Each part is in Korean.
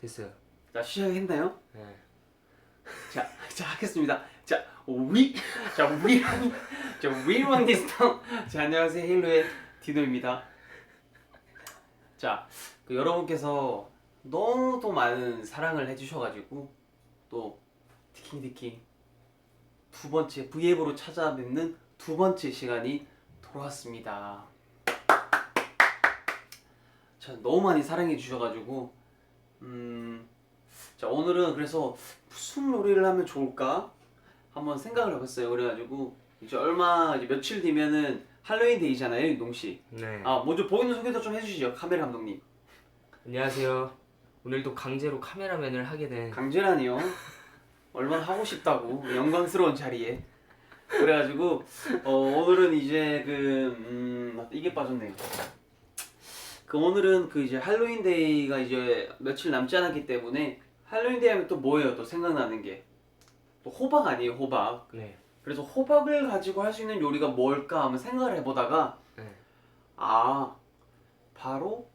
됐어요. 자, 시작했나요? 네. 자, 하겠습니다. We want this town. 자, 안녕하세요. 헤일로의 디노입니다. 자, 여러분께서 너무 많은 사랑을 해주셔가지고 또 티킹티킹 두 번째 V앱으로 찾아뵙는 두 번째 시간이 돌아왔습니다. 자, 너무 많이 사랑해 주셔가지고 자, 오늘은 그래서 무슨 요리를 하면 좋을까 한번 생각을 해봤어요. 그래가지고 이제 며칠 뒤면은 할로윈 데이잖아요, 윤동씨. 네. 먼저 본인 소개도 좀 해주시죠, 카메라 감독님. 안녕하세요. 오늘도 강제로 카메라맨을 하게 된 강제라니요. 얼마나 하고 싶다고, 영광스러운 자리에. 그래가지고 오늘은 이제 이게 빠졌네요. 오늘은 이제 할로윈 데이가 이제 며칠 남지 않았기 때문에 할로윈 데이 하면 또 뭐예요? 또 생각나는 게 또 호박 아니에요, 호박. 네. 그래서 호박을 가지고 할 수 있는 요리가 뭘까 하면 생각을 해보다가 네. 바로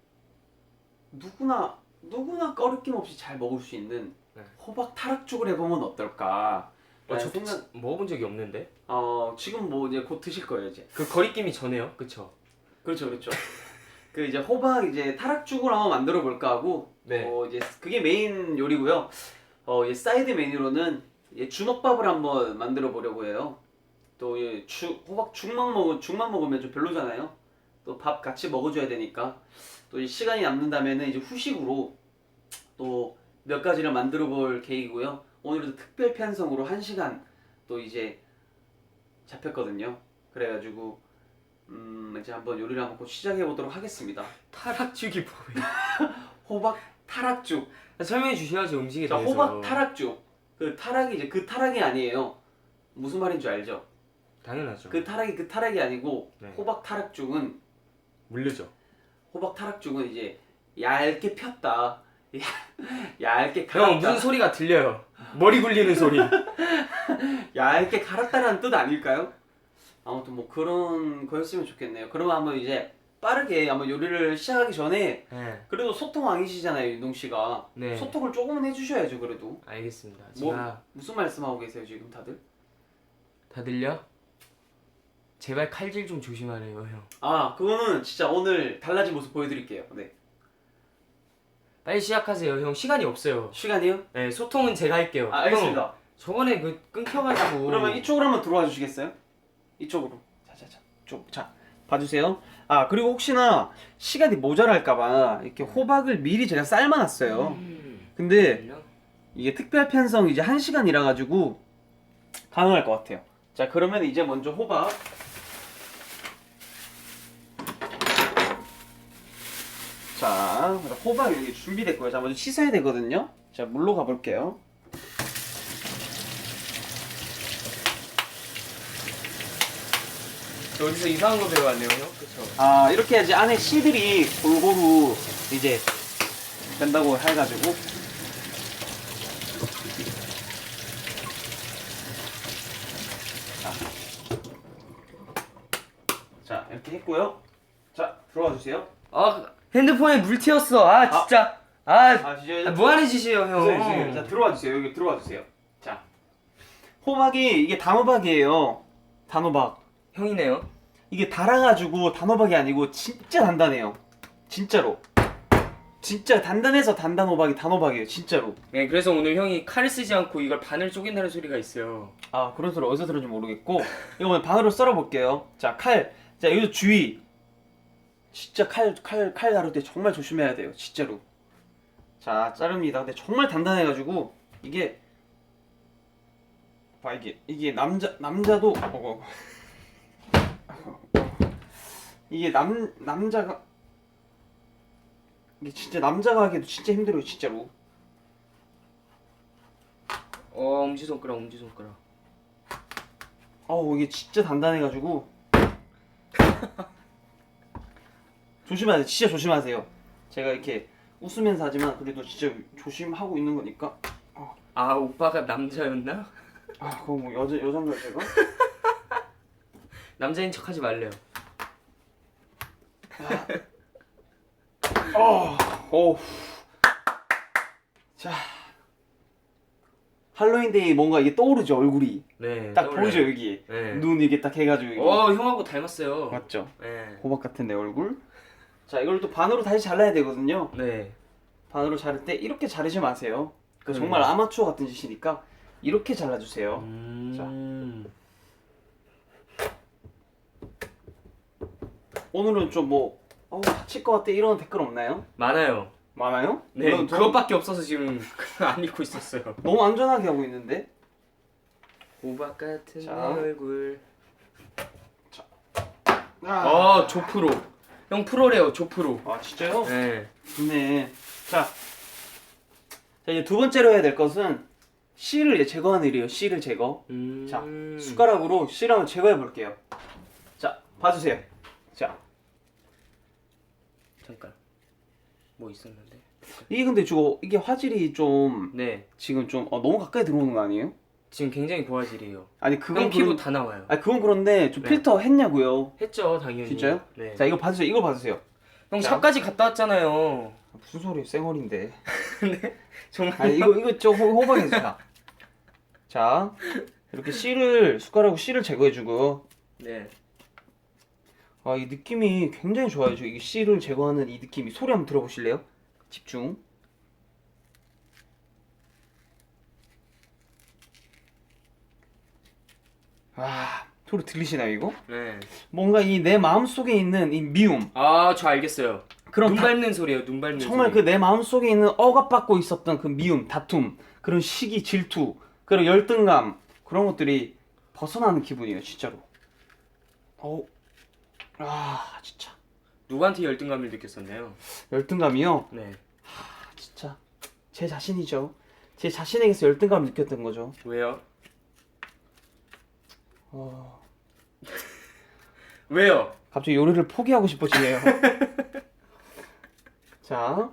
누구나 꺼리낌 없이 잘 먹을 수 있는 네. 호박 타락죽을 해보면 어떨까? 저 먹어본 적이 없는데? 지금 뭐 이제 곧 드실 거예요, 이제. 그 거리낌이 전해요, 그쵸? 그렇죠. 이제 호박 이제 타락죽을 한번 만들어 볼까 하고. 네. 이제 그게 메인 요리고요. 이제 사이드 메뉴로는 주먹밥을 한번 만들어 보려고 해요. 또 호박 죽만 먹으면 좀 별로잖아요. 또 밥 같이 먹어줘야 되니까. 또 시간이 남는다면은 이제 후식으로 또 몇 가지를 만들어 볼 계획이고요. 오늘도 특별 편성으로 1시간 또 이제 잡혔거든요. 그래가지고 이제 한번 요리를 한번 곧 시작해 보도록 하겠습니다. 타락죽이 뭐예요? 호박 타락죽. 설명해 주셔야죠, 음식에 자, 대해서. 호박 타락죽. 타락이 이제 그 타락이 아니에요. 무슨 말인 줄 알죠? 당연하죠. 그 타락이 아니고 네. 호박 타락죽은 이제 얇게 폈다. 얇게 갈았다. 형, 무슨 소리가 들려요? 머리 굴리는 소리. 얇게 갈았다라는 뜻 아닐까요? 아무튼 뭐 그런 거였으면 좋겠네요. 그러면 한번 이제 빠르게 한번 요리를 시작하기 전에 네. 그래도 소통왕이시잖아요, 윤동 씨가. 네. 소통을 조금은 해주셔야죠, 그래도. 알겠습니다. 뭐 제가 무슨 말씀하고 계세요, 지금 다들? 다들요? 제발 칼질 좀 조심하래요, 형. 그거는 진짜 오늘 달라진 모습 보여드릴게요. 네. 빨리 시작하세요, 형. 시간이 없어요. 시간이요? 네, 소통은 제가 할게요. 알겠습니다. 형, 저번에 끊겨가지고. 그러면 이쪽으로 한번 들어와 주시겠어요? 이쪽으로. 자, 봐주세요. 그리고 혹시나 시간이 모자랄까봐 이렇게 호박을 미리 제가 삶아놨어요. 근데 이게 특별 편성 이제 1시간이라 가지고 가능할 것 같아요. 자, 그러면 이제 먼저 호박. 자, 호박 여기 준비됐고요. 자, 먼저 씻어야 되거든요. 자, 물로 가볼게요. 어디서 이상한 거 배워왔네요, 형. 그쵸? 이렇게 해야지 안에 씨들이 골고루 이제 된다고 해가지고. 자, 이렇게 했고요. 자, 들어와 주세요. 핸드폰에 물 튀었어. 진짜. 진짜. 뭐 하는 짓이에요, 형. 자, 들어와 주세요. 여기 들어와 주세요. 자, 호박이 이게 단호박이에요. 단호박. 형이네요. 이게 달아가지고 단호박이 아니고 진짜 단단해요. 진짜로. 진짜 단단해서 단단호박이 단호박이에요. 진짜로. 네, 그래서 오늘 형이 칼을 쓰지 않고 이걸 반을 쪼갠다는 소리가 있어요. 그런 소리 어디서 들었는지 모르겠고 이거 오늘 반으로 썰어 볼게요. 자, 칼. 자, 여기서 주의. 진짜 칼 다룰 때 정말 조심해야 돼요. 진짜로. 자, 자릅니다. 근데 정말 단단해가지고 이게 이게 남자도 이게 남자가 이게 진짜 남자가 하기도 진짜 힘들어요, 진짜로. 엄지손가락. 이게 진짜 단단해가지고 조심하세요. 진짜 조심하세요. 제가 이렇게 웃으면서 하지만 그래도 진짜 조심하고 있는 거니까. 오빠가 남자였나? 그거 뭐 여잔가요, 제가? 남자인 척하지 말래요. 자, 할로윈데이 뭔가 이게 떠오르죠, 얼굴이. 네. 딱 떠올라요. 보이죠, 여기. 네. 눈 이게 딱 해가지고. 여기. 형하고 닮았어요. 맞죠? 네. 호박 같은 내 얼굴. 자, 이걸 또 반으로 다시 잘라야 되거든요. 네. 반으로 자를 때 이렇게 자르지 마세요. 그 정말 아마추어 같은 짓이니까 이렇게 잘라주세요. 오늘은 좀 뭐 다칠 것 같아 이런 댓글 없나요? 많아요. 많아요? 네. 저는 그것밖에 없어서 지금 안 읽고 있었어요. 너무 안전하게 하고 있는데. 호박 같은 자. 내 얼굴. 아, 조프로. 형 프로래요, 조프로. 아 진짜요? 네. 좋네. 자, 이제 두 번째로 해야 될 것은 씨를 이제 제거하는 일이에요. 씨를 제거. 자, 숟가락으로 씨를 한번 제거해 볼게요. 자, 봐주세요. 자, 잠깐. 뭐 있었는데? 이게 근데 이게 화질이 좀 네. 지금 좀 너무 가까이 들어오는 거 아니에요? 지금 굉장히 고화질이에요. 아니 형 피부 다 나와요. 그건 그런데 좀 네. 필터 했냐고요? 했죠, 당연히. 진짜요? 네. 자, 이거 봐주세요. 이거 봐주세요. 형 자. 샵까지 갔다 왔잖아요. 무슨 소리예요? 쌩얼인데. 정말. 아니 이거 좀 호박에서 자. 자, 이렇게 숟가락으로 씨를 제거해주고. 네. 이 느낌이 굉장히 좋아요. 이게 씨를 제거하는 이 느낌이. 소리 한번 들어보실래요? 집중. 소리 들리시나요 이거? 네. 뭔가 이 내 마음속에 있는 이 미움. 저 알겠어요. 그런 눈 밟는 소리예요, 눈 밟는 정말 소리. 그 내 마음속에 있는 억압받고 있었던 그 미움, 다툼, 그런 시기, 질투, 그런 열등감, 그런 것들이 벗어나는 기분이에요, 진짜로. 진짜. 누구한테 열등감을 느꼈었나요? 열등감이요? 네. 진짜 제 자신이죠. 제 자신에게서 열등감을 느꼈던 거죠. 왜요? 어... 왜요? 갑자기 요리를 포기하고 싶어지네요. 자,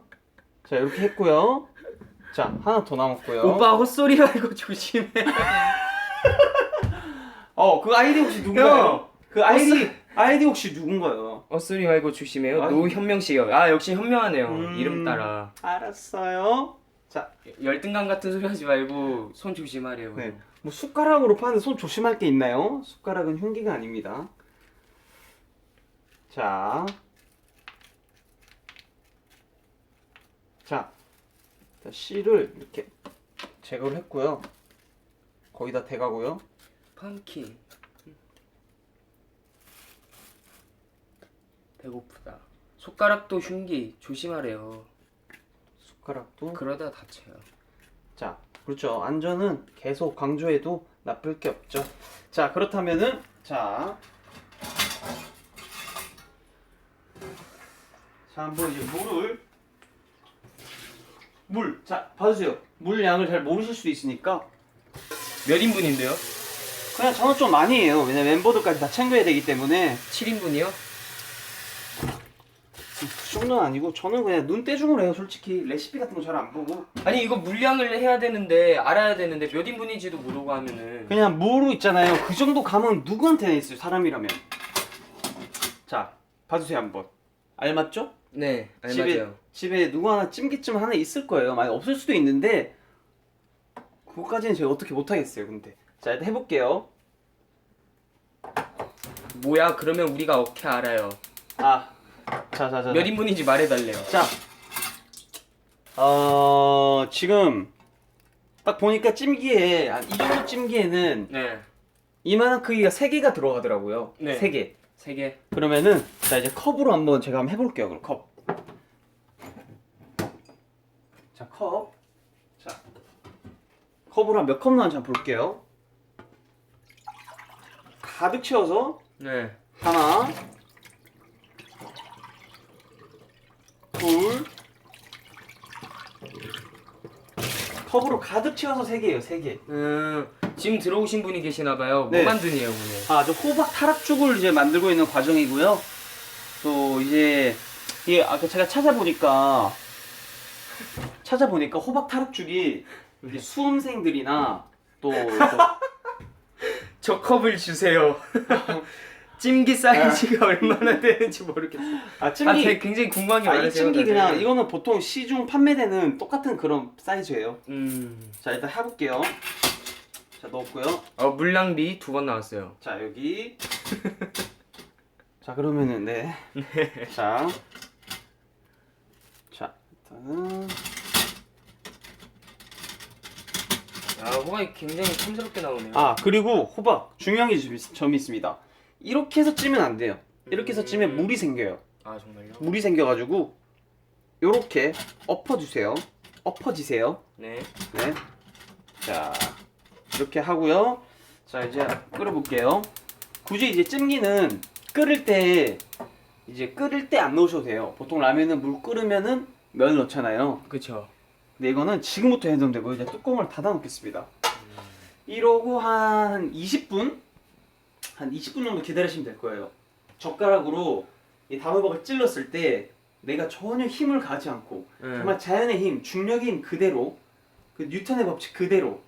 이렇게 했고요. 자, 하나 더 남았고요. 오빠 헛소리 말고 조심해. 그 아이디 혹시 누군가요? 그 아이디 혹시 누군가요? 헛소리 말고 조심해요. 아니. 노현명 씨요. 역시 현명하네요. 이름 따라. 알았어요. 자, 열등감 같은 소리 하지 말고 손 조심하래요. 네. 뭐 숟가락으로 파는데 손 조심할 게 있나요? 숟가락은 흉기가 아닙니다. 자, 씨를 이렇게 제거를 했고요. 거의 다 돼가고요. 펌킨. 배고프다. 손가락도 흉기 조심하래요. 숟가락도. 그러다 다쳐요. 자, 그렇죠. 안전은 계속 강조해도 나쁠 게 없죠. 자, 그렇다면은 자, 한번 이제 자, 봐주세요. 물 양을 잘 모르실 수도 있으니까 몇 인분인데요? 그냥 저는 좀 많이 해요. 왜냐면 멤버들까지 다 챙겨야 되기 때문에. 7인분이요? 그 정도는 아니고 저는 그냥 눈대중으로 해요. 솔직히 레시피 같은 거 잘 안 보고 아니 이거 물량을 해야 되는데 알아야 되는데 몇 인분인지도 모르고 하면은 그냥 무로 있잖아요. 그 정도 감은 누구한테나 있어요. 사람이라면. 자, 봐주세요 한번. 알맞죠? 네, 알맞아요. 집에 누구 하나 찜기쯤 하나 있을 거예요. 만약 없을 수도 있는데 그거까지는 제가 어떻게 못하겠어요. 근데 자, 일단 해볼게요. 뭐야? 그러면 우리가 어떻게 알아요? 자. 몇 인분인지 말해달래요. 자, 지금 딱 보니까 찜기에 이 정도 찜기에는 네, 이만한 크기가 3개가 들어가더라고요. 네. 3개. 3개. 그러면은 자, 이제 컵으로 한번 제가 한번 해볼게요. 그럼 컵. 자, 컵. 자, 컵으로 한 몇 컵 나왔는지 한번 볼게요. 가득 채워서 네. 하나, 둘, 컵으로 가득 채워서 3개예요. 3개. 지금 들어오신 분이 계시나봐요. 네. 뭐 만드네요 오늘. 저 호박 타락죽을 이제 만들고 있는 과정이고요. 또 이제 이게 아까 제가 찾아보니까 호박 타락죽이 이제 수험생들이나 또 저 컵을 주세요. 찜기 사이즈가 얼마나 되는지 모르겠어. 아 찜기 굉장히 궁금한 게 이 많으세요. 찜기 다들. 그냥 이거는 보통 시중 판매되는 똑같은 그런 사이즈예요. 음. 자 일단 해볼게요. 자 넣었고요. 물 낭비 2번 나왔어요. 자 여기 자 그러면은 네. 자 일단은 호박이 굉장히 탐스럽게 나오네요. 아 그리고 호박 중요한 점이 있습니다. 이렇게 해서 찌면 안 돼요. 이렇게 해서 찌면 물이 생겨요. 아 정말요? 물이 생겨가지고 요렇게 엎어주세요. 엎어지세요. 네. 네. 자 이렇게 하고요. 자 이제 끓여볼게요. 굳이 이제 찜기는 끓일 때 안 넣으셔도 돼요. 보통 라면은 물 끓으면은 면을 넣잖아요. 그쵸. 근데 이거는 지금부터 해도 되고 이제 뚜껑을 닫아 놓겠습니다. 이러고 한 20분 정도 기다리시면 될 거예요. 젓가락으로 이 단호박을 찔렀을 때 내가 전혀 힘을 가하지 않고 정말 자연의 힘, 중력의 힘 그대로 그 뉴턴의 법칙 그대로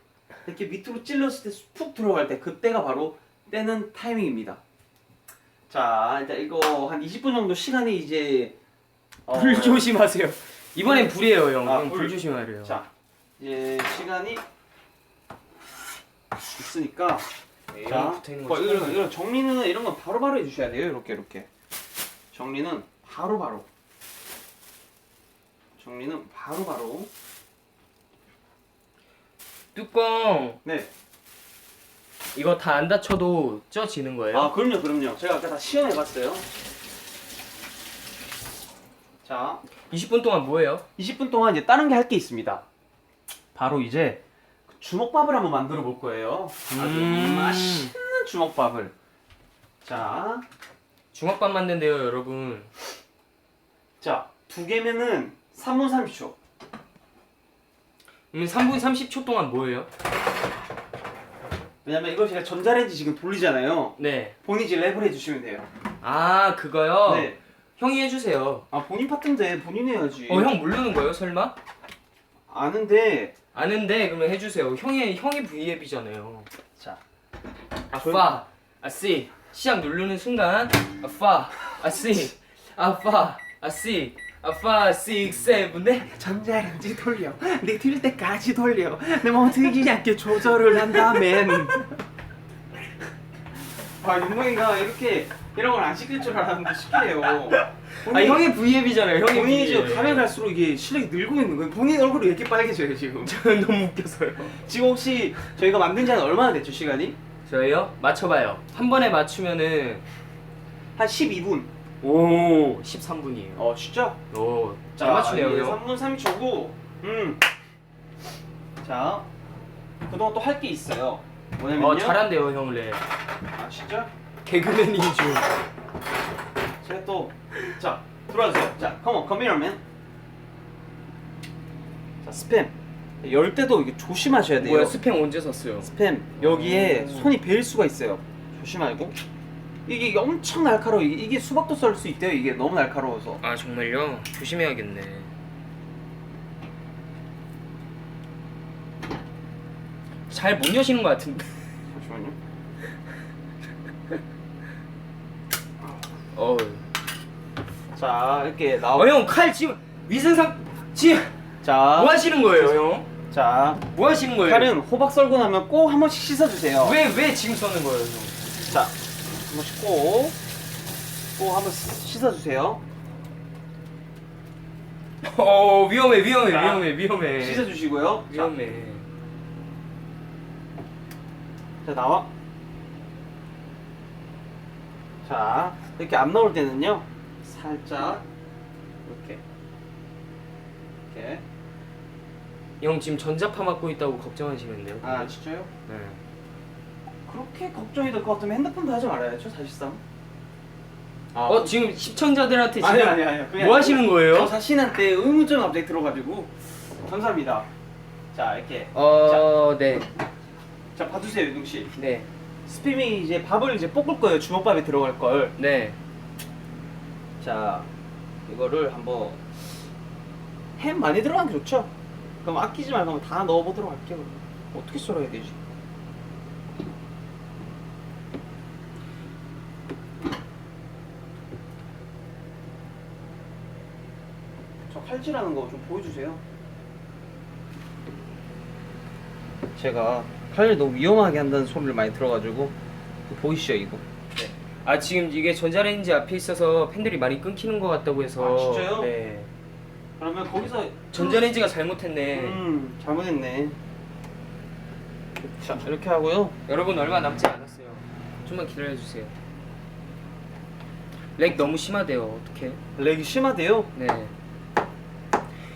이렇게 밑으로 찔렀을 때 푹 들어갈 때 그때가 바로 떼는 타이밍입니다. 자 일단 이거 한 20분 정도 시간이 이제 불 조심하세요. 이번엔 불이에요, 형. 아, 형, 불 불. 조심하래요. 자 이제 시간이 있으니까 자 붙어있는 뭐 거 이런 정리는 이런 건 바로바로 해주셔야 돼요. 이렇게 정리는 바로바로 뚜껑 네. 이거 다 안 닫혀도 쪄지는 거예요? 아 그럼요. 제가 아까 다 시연해봤어요. 자 20분 동안 뭐예요? 20분 동안 이제 다른 게 할 게 있습니다. 바로 이제 주먹밥을 한번 만들어 볼 거예요. 아주 맛있는 주먹밥을. 자, 중학밥 만든대요, 여러분. 자, 두 개면은 3분 30초. 그러면 3분 30초 동안 뭐예요? 왜냐면 이거 제가 전자레인지 지금 돌리잖아요. 네. 본인이 이제 랩을 해주시면 돼요. 아, 그거요? 네. 형이 해주세요. 아 본인 파트인데 본인이 해야지. 형 모르는 거예요, 설마? 아는데. 아는데 그러면 해주세요. 형이 V앱이잖아요. 자, 아빠, 아씨, 시작 누르는 순간 아빠, 아씨, 아빠, 아씨, 아빠, 6, 7, 네? 전자레인지 돌려. 내 틀 때까지 돌려. 내 몸 들키지 않게 조절을 한다면. 아 윤동이가 이렇게 이런 걸 안 시킬 줄 알았는데 시키네요. 아 형이 V앱이잖아요. 형이 본인이 V앱. 지금 가면 갈수록 이게 실력이 늘고 있는 거예요. 본인 얼굴이 왜 이렇게 빨개져요 지금? 저는 너무 웃겨서요. 지금 혹시 저희가 만든 지는 얼마나 됐죠 시간이? 저희요? 맞춰봐요. 한 번에 맞추면은 한 12분. 오 13분이에요. 진짜? 오 잘 맞추네요 이제 형. 3분 30초고. 자 그동안 또 할 게 있어요. 뭐냐면요. 잘한대요 형 랩. 아 진짜? 개그맨인 줄. 제가 또 자 들어와주세요. 자 come here man. 자 스팸 열 때도 이게 조심하셔야 돼요. 뭐야 스팸 언제 샀어요? 스팸 여기에 손이 베일 수가 있어요. 조심하고. 이게 엄청 날카로워. 이게 수박도 썰 수 있대요. 이게 너무 날카로워서. 아 정말요? 조심해야겠네. 잘 못 여시는 것 같은데. 잠시만요. 자 이렇게 나오. 형 칼 지금 위생상 지금 자, 뭐 하시는 거예요 형? 자 뭐 하시는 거예요? 칼은 호박 썰고 나면 꼭 한 번씩 씻어주세요. 왜 지금 써는 거예요 형? 자, 한 번씩 꼭 한 번씩 씻어주세요. 위험해. 씻어주시고요. 위험해. 자 나와. 자 이렇게 안 나올 때는요 살짝 이렇게 형 지금 전자파 맞고 있다고 걱정하시는데요? 아 진짜요? 네. 그렇게 걱정이 될 것 같으면 핸드폰도 하지 말아야죠 사실상. 지금 시청자들한테 지금 아니요. 뭐 하시는 거예요? 저 자신한테 의문점 갑자기 들어가지고 감사합니다. 자 이렇게 네. 자 봐주세요 유동 씨. 네. 스팸이 이제 밥을 이제 볶을 거예요. 주먹밥에 들어갈 걸. 네. 자 이거를 한번 햄 많이 들어가는 게 좋죠? 그럼 아끼지 말고 한번 다 넣어보도록 할게요. 어떻게 썰어야 되지? 칼질하는 거 좀 보여주세요. 제가 칼질 너무 위험하게 한다는 소리를 많이 들어가지고 보이시죠 이거? 아 지금 이게 전자레인지 앞에 있어서 팬들이 많이 끊기는 것 같다고 해서. 아, 진짜요? 네. 그러면 거기서 전자레인지가 잘못했네. 잘못했네. 자 이렇게 하고요. 여러분 얼마 남지 않았어요. 좀만 기다려주세요. 렉 너무 심하대요. 어떡해? 렉이 심하대요. 네.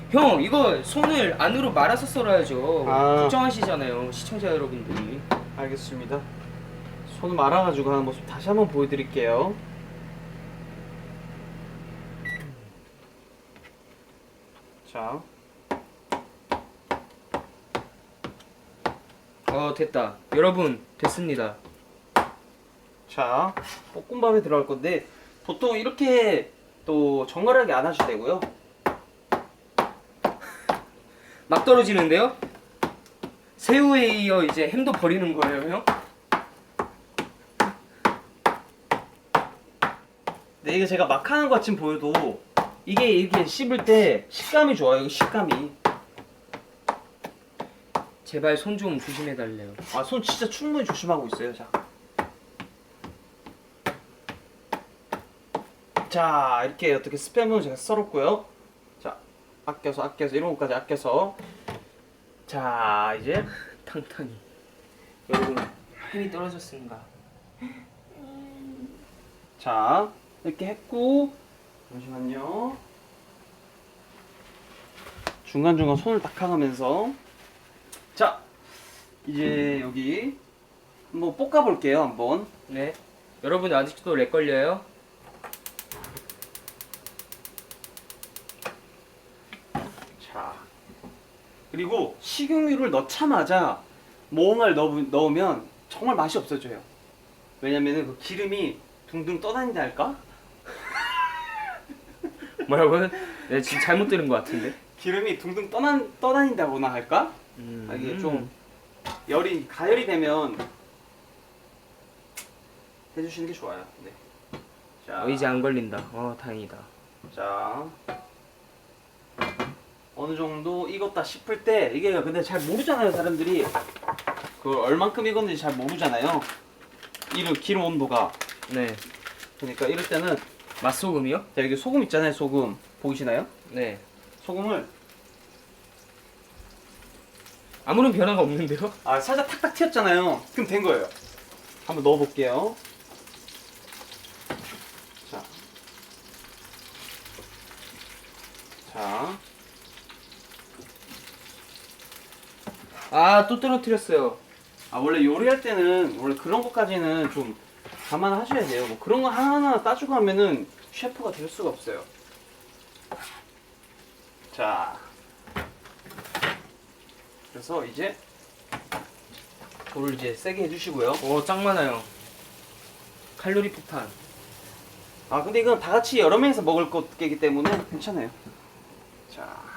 형 이거 손을 안으로 말아서 썰어야죠. 아. 걱정하시잖아요 시청자 여러분들이. 알겠습니다. 손 말아가지고 하는 모습 다시 한번 보여드릴게요. 자, 됐다. 여러분 됐습니다. 자, 볶음밥에 들어갈 건데 보통 이렇게 또 정갈하게 안 하셔도 되고요. 막 떨어지는데요? 새우에 이어 이제 햄도 버리는 거예요, 형? 네, 이거 제가 막 하는 것 같이 보여도 이게 이렇게 씹을 때 식감이 좋아요. 식감이. 제발 손 좀 조심해 달래요. 아, 손 진짜 충분히 조심하고 있어요. 자. 자, 이렇게 어떻게 스팸은 제가 썰었고요. 자, 아껴서 이런 것까지 아껴서. 자, 이제 탕탕이. 여러분 힘이 떨어졌습니다. 자, 이렇게 했고 잠시만요. 중간중간 손을 닦아가면서 자, 이제 여기 한번 볶아볼게요. 한번. 네. 여러분 아직도 렉 걸려요? 자, 그리고 식용유를 넣자마자 몽을 넣으면 정말 맛이 없어져요. 왜냐면은 그 기름이 둥둥 떠다닌다 할까? 뭐라고요? 네 지금 잘못 들은 것 같은데. 기름이 둥둥 떠다닌다거나 할까? 아, 이게 좀 가열이 되면 해주시는 게 좋아요. 네. 자, 이제 안 걸린다. 다행이다. 자, 어느 정도 익었다 싶을 때 이게 근데 잘 모르잖아요, 사람들이. 그 얼만큼 익었는지 잘 모르잖아요. 기름 온도가. 네. 그러니까 이럴 때는 맛소금이요? 자, 여기 소금 있잖아요. 소금 보이시나요? 네. 소금을 아무런 변화가 없는데요? 살짝 탁탁 튀었잖아요. 그럼 된 거예요. 한번 넣어볼게요. 자, 자, 또 떨어뜨렸어요. 원래 요리할 때는 원래 그런 것까지는 좀 감안하셔야 돼요. 뭐 그런 거 하나하나 따지고 하면은 셰프가 될 수가 없어요. 자, 그래서 이제 불을 이제 세게 해주시고요. 짱 많아요. 칼로리 폭탄. 근데 이건 다 같이 여러 명이서 먹을 거기 때문에 괜찮아요. 자,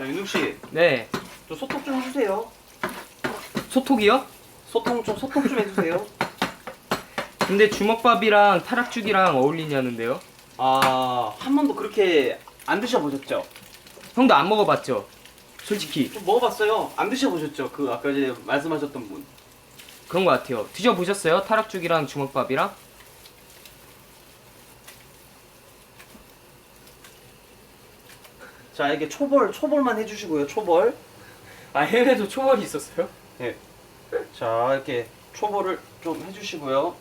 윤욱 씨, 네. 저 소통 좀 해주세요. 소톡이요? 소통 좀 해주세요. 근데 주먹밥이랑 타락죽이랑 어울리냐는데요? 한 번도 그렇게 안 드셔보셨죠? 형도 안 먹어봤죠? 솔직히 좀 먹어봤어요. 안 드셔보셨죠? 그 아까 전에 말씀하셨던 분. 그런 것 같아요. 드셔보셨어요? 타락죽이랑 주먹밥이랑? 자, 이게 초벌만 해주시고요. 초벌. 해외도 초벌이 있었어요? 네. 자, 이렇게 초벌을 좀 해주시고요.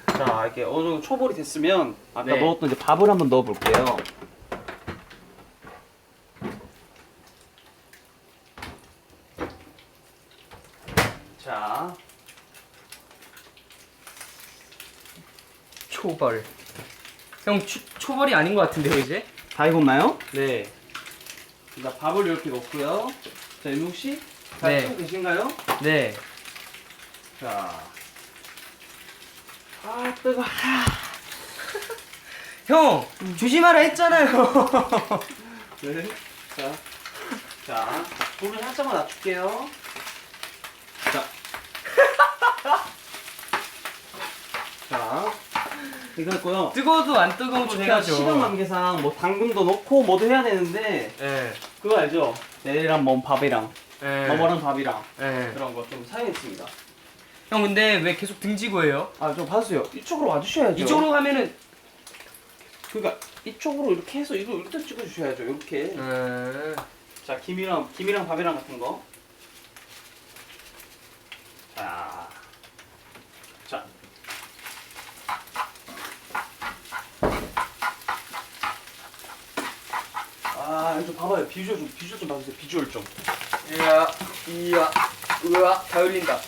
자, 이렇게 어느 정도 초벌이 됐으면 아까 네. 넣었던 이제 밥을 한번 넣어볼게요. 자, 초벌. 형 초벌이 아닌 것 같은데요 이제? 다 익었나요? 네. 자, 밥을 이렇게 넣고요. 자, 윤욱 씨, 잘 네. 찍고 계신가요? 네. 자, 뜨거. 형 조심하라 했잖아요. 네. 자, 불을 살짝만 낮출게요. 자. 자, 이거 했고요. 뜨거워도 안 뜨거운 척 제가 해야죠. 시간 관계상 뭐 당근도 넣고 뭐도 해야 되는데 예. 그거 알죠? 내일이랑 뭐 밥이랑 예. 뭐뭐랑 밥이랑 예. 그런 거 좀 사용했습니다. 형 근데 왜 계속 등지고 해요? 아, 좀 봐주세요. 이쪽으로 와주셔야죠. 이쪽으로 가면은 그러니까 이쪽으로 이렇게 해서 이거 이렇게 찍어주셔야죠. 이렇게. 자, 김이랑 밥이랑 같은 거. 자, 자. 아, 이거 좀 봐봐요. 비주얼 좀 봐주세요. 비주얼 좀. 이야 으아 다 흘린다.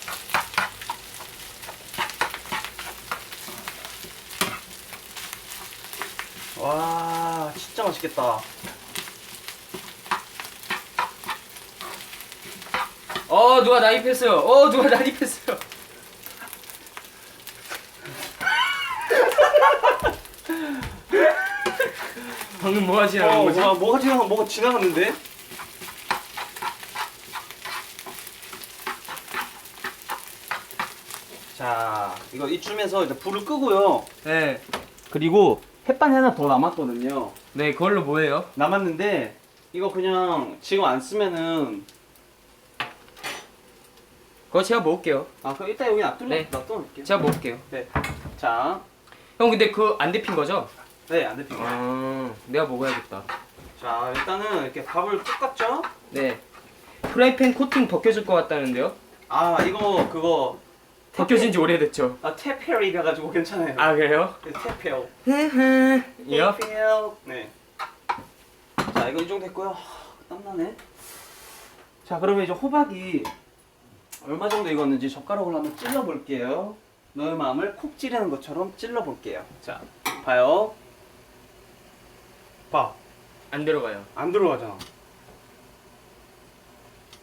와, 진짜 맛있겠다. 누가 난입했어요. 누가 난입했어요. 방금 뭐가 지나간 거지? 뭐가 지나갔는데? 자, 이거 이쯤에서 이제 불을 끄고요. 네. 그리고 햇반이 하나 더 남았거든요. 네, 그걸로 뭐예요? 남았는데 이거 그냥 지금 안 쓰면은 그거 제가 먹을게요. 그럼 일단 여기 네. 놔둬놓을게요. 제가 먹을게요. 네. 자, 형 근데 그거 안 데핀 거죠? 네, 안 데핀 거. 내가 먹어야겠다. 자, 일단은 이렇게 밥을 볶았죠? 네. 프라이팬 코팅 벗겨질 것 같다는데요? 이거 그거 벗겨진 지 오래됐죠. 테펠이라 가지고 괜찮아요. 그래요? 네, 테펠. 이요? 네. 자, 이거 이 정도 됐고요. 땀나네. 자, 그러면 이제 호박이 얼마 정도 익었는지 젓가락으로 한번 찔러 볼게요. 너의 마음을 콕 찌르는 것처럼 찔러 볼게요. 자, 봐요. 봐. 안 들어가요. 안 들어가잖아.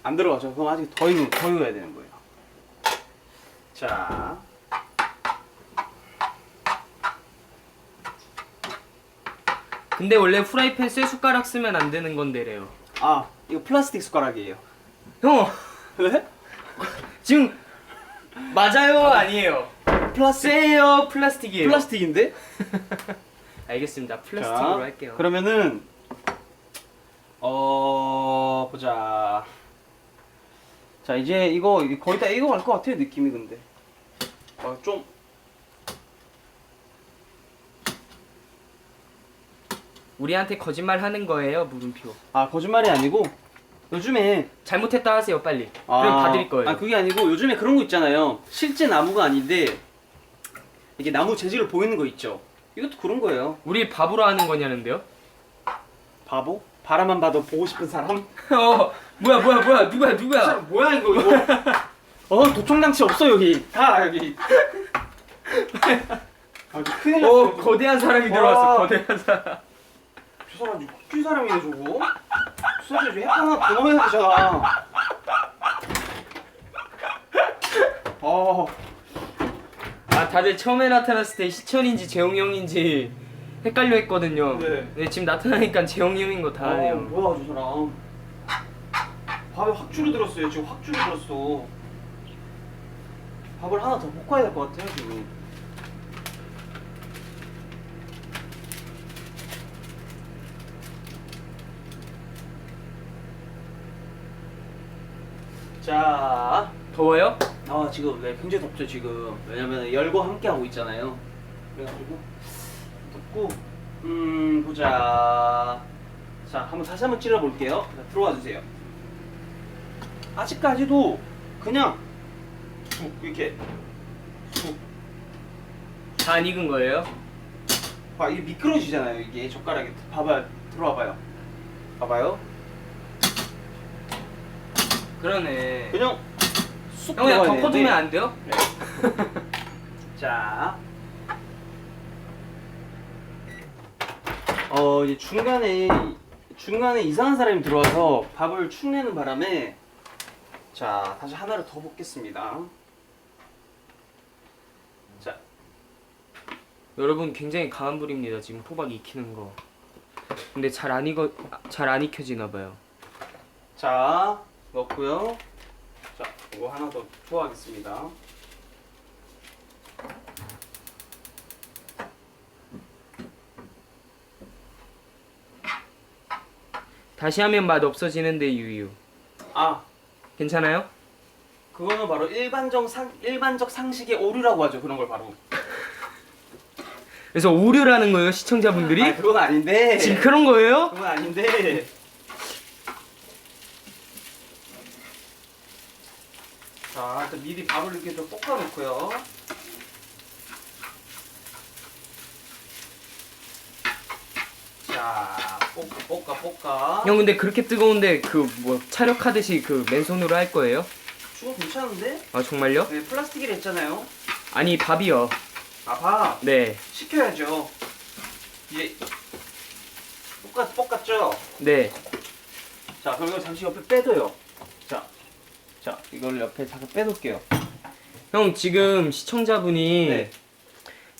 안 들어가죠. 그럼 아직 더 익어야 되는 거예요. 자. 근데 원래 프라이팬 쇠 숟가락 쓰면 안 되는 건데래요. 이거 플라스틱 숟가락이에요. 형 네? 지금 맞아요 아니에요? 플라스틱. 쇠요 플라스틱이에요. 플라스틱인데? 알겠습니다. 플라스틱으로 자, 할게요. 그러면은 보자. 자, 이제 이거 거의 다 익어갈 것 같아요, 느낌이. 근데 좀 우리한테 거짓말 하는 거예요, 물음표. 거짓말이 아니고 요즘에 잘못했다 하세요, 빨리. 그럼 봐드릴 거예요. 그게 아니고 요즘에 그런 거 있잖아요. 실제 나무가 아닌데 이게 나무 재질을 보이는 거 있죠. 이것도 그런 거예요. 우리 바보로 하는 거냐는데요? 바보? 바라만 봐도 보고 싶은 사람? 뭐야, 누구야? 뭐야 이거? 도청장치 없어 여기. 여기. 큰일 났어. 거대한 사람이 들어왔어, 거대한 사람. 저 사람 흑주 사람이네 저거. 저 사람 좀 햇반 하나 더 넣어야 되잖아. 다들 처음에 나타났을 때 시천인지 재홍이 형인지 헷갈려 했거든요. 네. 지금 나타나니까 재홍이 형인 거 다 아네요. 뭐야 저 사람. 밥에 확 줄어들었어요. 지금 확 줄어들었어. 밥을 하나 더 볶아야 될 것 같아요 지금. 자, 더워요? 지금 굉장히 덥죠 지금. 왜냐면 열과 함께 하고 있잖아요. 그래가지고 덥고. 보자. 자, 다시 한번 찔러 볼게요. 자, 들어와 주세요. 아직까지도 그냥 툭 이렇게 툭. 다 안 익은 거예요? 이게 미끄러지잖아요. 이게 젓가락에 봐봐요. 들어와봐요. 봐봐요. 그러네. 그냥 쑥 형 그냥 들어가야 덮어두면 되는데. 안 돼요? 네. 자, 이제 중간에 이상한 사람이 들어와서 밥을 축내는 바람에 자, 다시 하나를 더 볶겠습니다. 자, 여러분 굉장히 강한 불입니다. 지금 호박 익히는 거. 근데 잘 안 익혀지나 봐요. 자, 넣고요. 자, 이거 하나 더 투하하겠습니다. 다시 하면 맛 없어지는데 유유. 아, 괜찮아요? 그거는 바로 일반적 상식의 오류라고 하죠. 그런 걸 바로. 그래서 오류라는 거예요, 시청자분들이? 아, 그건 아닌데. 지금 그런 거예요? 그건 아닌데. 자, 일단 미리 밥을 이렇게 좀 볶아놓고요. 자, 볶아. 형 근데 그렇게 뜨거운데 그 뭐 차력하듯이 그 맨손으로 할 거예요? 주고 괜찮은데? 아 정말요? 네, 플라스틱이라 했잖아요. 아니 밥이요. 아, 밥. 네. 식혀야죠. 이제 볶았죠? 네. 자, 그럼 이거 잠시 옆에 빼둬요. 자, 이걸 옆에 잠깐 빼놓을게요. 형 지금 시청자분이 네.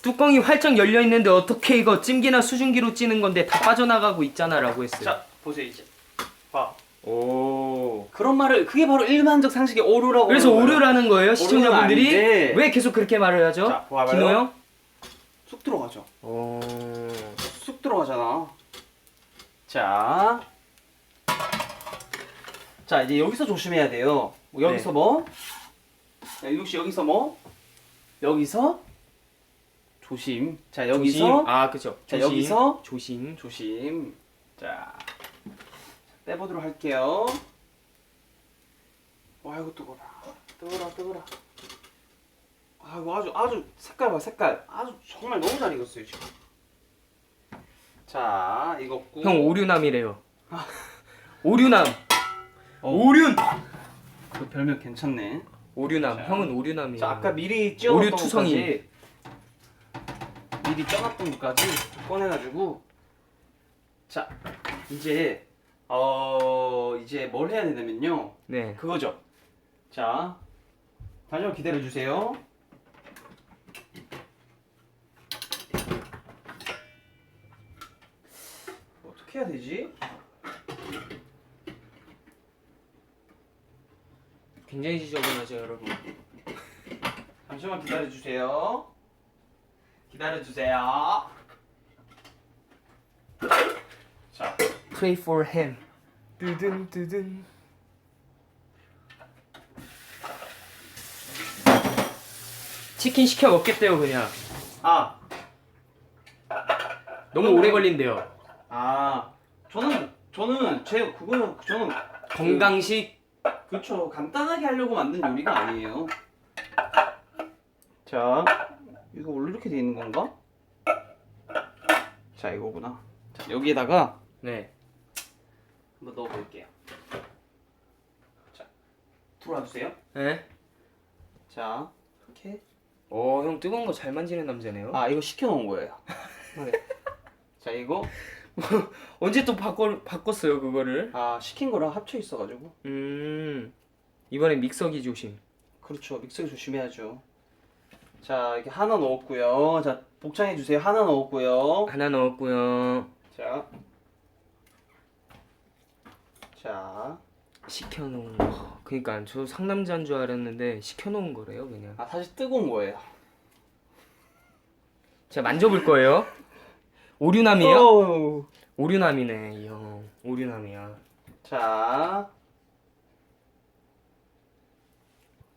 뚜껑이 활짝 열려 있는데 어떻게 이거 찜기나 수증기로 찌는 건데 다 빠져나가고 있잖아라고 했어요. 자, 보세요 이제. 봐. 오. 그런 말을 그게 바로 일반적 상식의 오류라고. 그래서 하는 거예요. 오류라는 거예요, 시청자분들이? 아닌데. 왜 계속 그렇게 말을 하죠? 자, 봐봐요. 디노 형? 쑥 들어가죠. 오. 쑥 들어가잖아. 자, 이제 여기서 조심해야 돼요. 여기서 네. 뭐? 야, 이국 씨 여기서 뭐? 여기서 조심. 자, 여기서 조심. 아 그죠. 자, 조심. 여기서 조심. 자, 빼보도록 할게요. 와, 이거 뜨거라. 아, 이거 아주 색깔 봐, 색깔. 아주 정말 너무 잘 익었어요 지금. 자, 익었고. 형 오류남이래요. 오류남. 어. 오륜. 그 별명 괜찮네. 오류남. 자. 형은 오류남이에요. 자, 아까 미리 쪄놨던 오류투성이. 것까지 미리 쪄놨던 것까지 꺼내가지고 자, 이제 이제 뭘 해야 되냐면요. 네. 그거죠. 자, 잠시만 기다려 주세요. 어떻게 해야 되지? 굉장히 지저분하죠, 여러분. 잠시만 기다려 주세요. 기다려 주세요. 자, Pray for him. 뜨든. 치킨 시켜 먹겠대요, 그냥. 아, 너무 오래 걸린대요. 저는 저는 건강식. 그렇죠. 간단하게 하려고 만든 요리가 아니에요. 자, 이거 원래 이렇게 돼 있는 건가? 자, 이거구나. 자, 여기에다가 네. 한번 넣어볼게요. 자, 들어와 주세요. 네. 자, 이렇게. 형 뜨거운 거 잘 만지는 남자네요. 이거 시켜놓은 거예요. 네. 자, 이거 언제 또 바꿨어요, 그거를? 시킨 거랑 합쳐 있어가지고. 이번에 믹서기 조심. 그렇죠. 믹서기 조심해야죠. 자, 이렇게 하나 넣었고요. 자, 복창해 주세요. 하나 넣었고요. 하나 넣었고요. 자, 시켜놓은 거. 그러니까 저 상남자인 줄 알았는데 시켜놓은 거래요, 그냥. 사실 뜨거운 거예요. 제가 만져볼 거예요. 오류남이에요? 어우. 오류남이네, 이 형. 오류남이야. 자,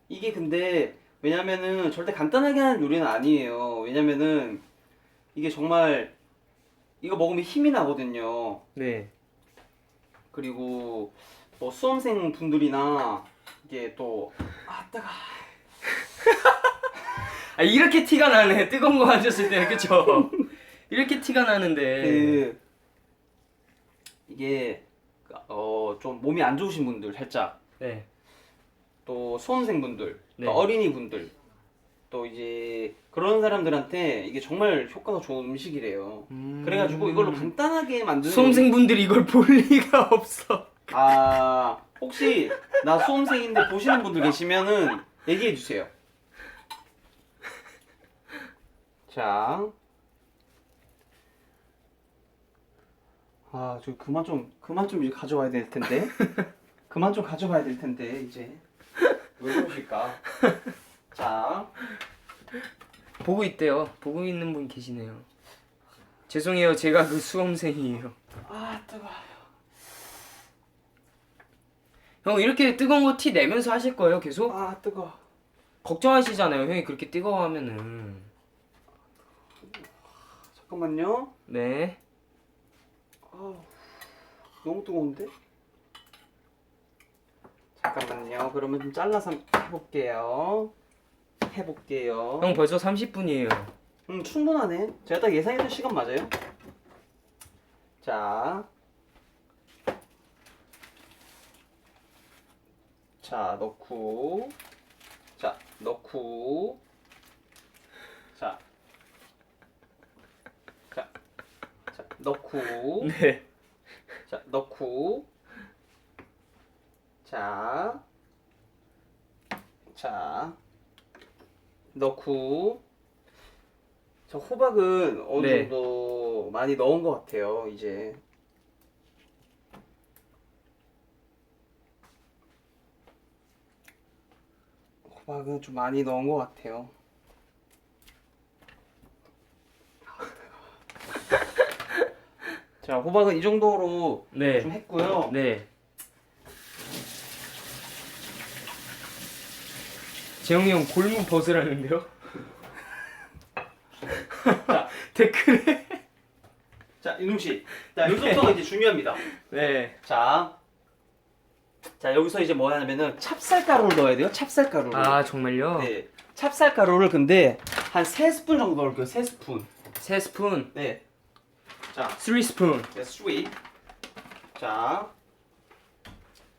이게 근데 왜냐면은 절대 간단하게 하는 요리는 아니에요. 왜냐면은 이게 정말 이거 먹으면 힘이 나거든요. 네. 그리고 뭐 수험생 분들이나 이게 또 따가. 이렇게 티가 나네. 뜨거운 거 만졌을 때, 그쵸? 이렇게 티가 나는데. 이게 좀 몸이 안 좋으신 분들 살짝, 네. 또 수험생분들, 네. 또 어린이분들, 또 이제 그런 사람들한테 이게 정말 효과가 좋은 음식이래요. 그래가지고 이걸로 간단하게 만드는 수험생분들이 이걸 볼 리가 없어. 혹시 나 수험생인데 보시는 분들 계시면은 얘기해 주세요. 자, 아, 저 그만 좀 이제 가져와야 될 텐데. 그만 좀 가져가야 될 텐데 이제. 왜 그러실까? 자, 보고 있대요. 보고 있는 분 계시네요. 죄송해요. 제가 그 수험생이에요. 아 뜨거. 형 이렇게 뜨거운 거 티 내면서 하실 거예요? 계속? 아 뜨거. 걱정하시잖아요. 형이 그렇게 뜨거워하면은. 잠깐만요. 네. 아, 너무 뜨거운데? 잠깐만요. 그러면 좀 잘라서 해볼게요. 형 벌써 30분이에요. 충분하네. 제가 딱 예상했던 시간 맞아요. 자, 넣고, 넣고, 자, 넣고, 네. 넣고, 넣고. 저 호박은 어느 네. 정도 많이 넣은 것 같아요. 이제 호박은 좀 많이 넣은 것 같아요. 자, 호박은 이 정도로 네. 좀 했고요. 네. 재영이 형 골무 벗으라는데요? 자, 댓글에. 자, 윤웅 씨. 자, 여기서부터가 이제 중요합니다. 네. 자, 여기서 이제 뭐 하냐면은 찹쌀가루를 넣어야 돼요. 찹쌀가루를. 아 정말요? 네. 찹쌀가루를 근데 한 3스푼 정도 넣을게요. 3스푼. 3스푼. 네. 자, 3스푼. 네, 3. 자,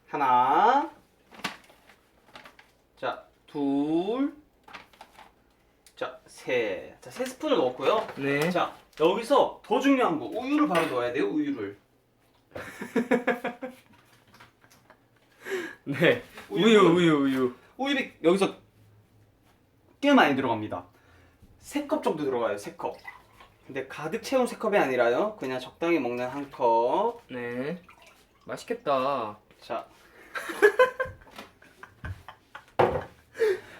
하나. 자, 둘. 자, 셋. 자, 3스푼을 넣었고요. 네. 자, 여기서 더 중요한 거. 우유를 바로 넣어야 돼요. 우유를. 네. 우유. 우유. 우유가 여기서 꽤 많이 들어갑니다. 3컵 정도 들어가요. 3컵. 근데 가득 채운 3컵이 아니라요. 그냥 적당히 먹는 1컵. 네. 맛있겠다. 자,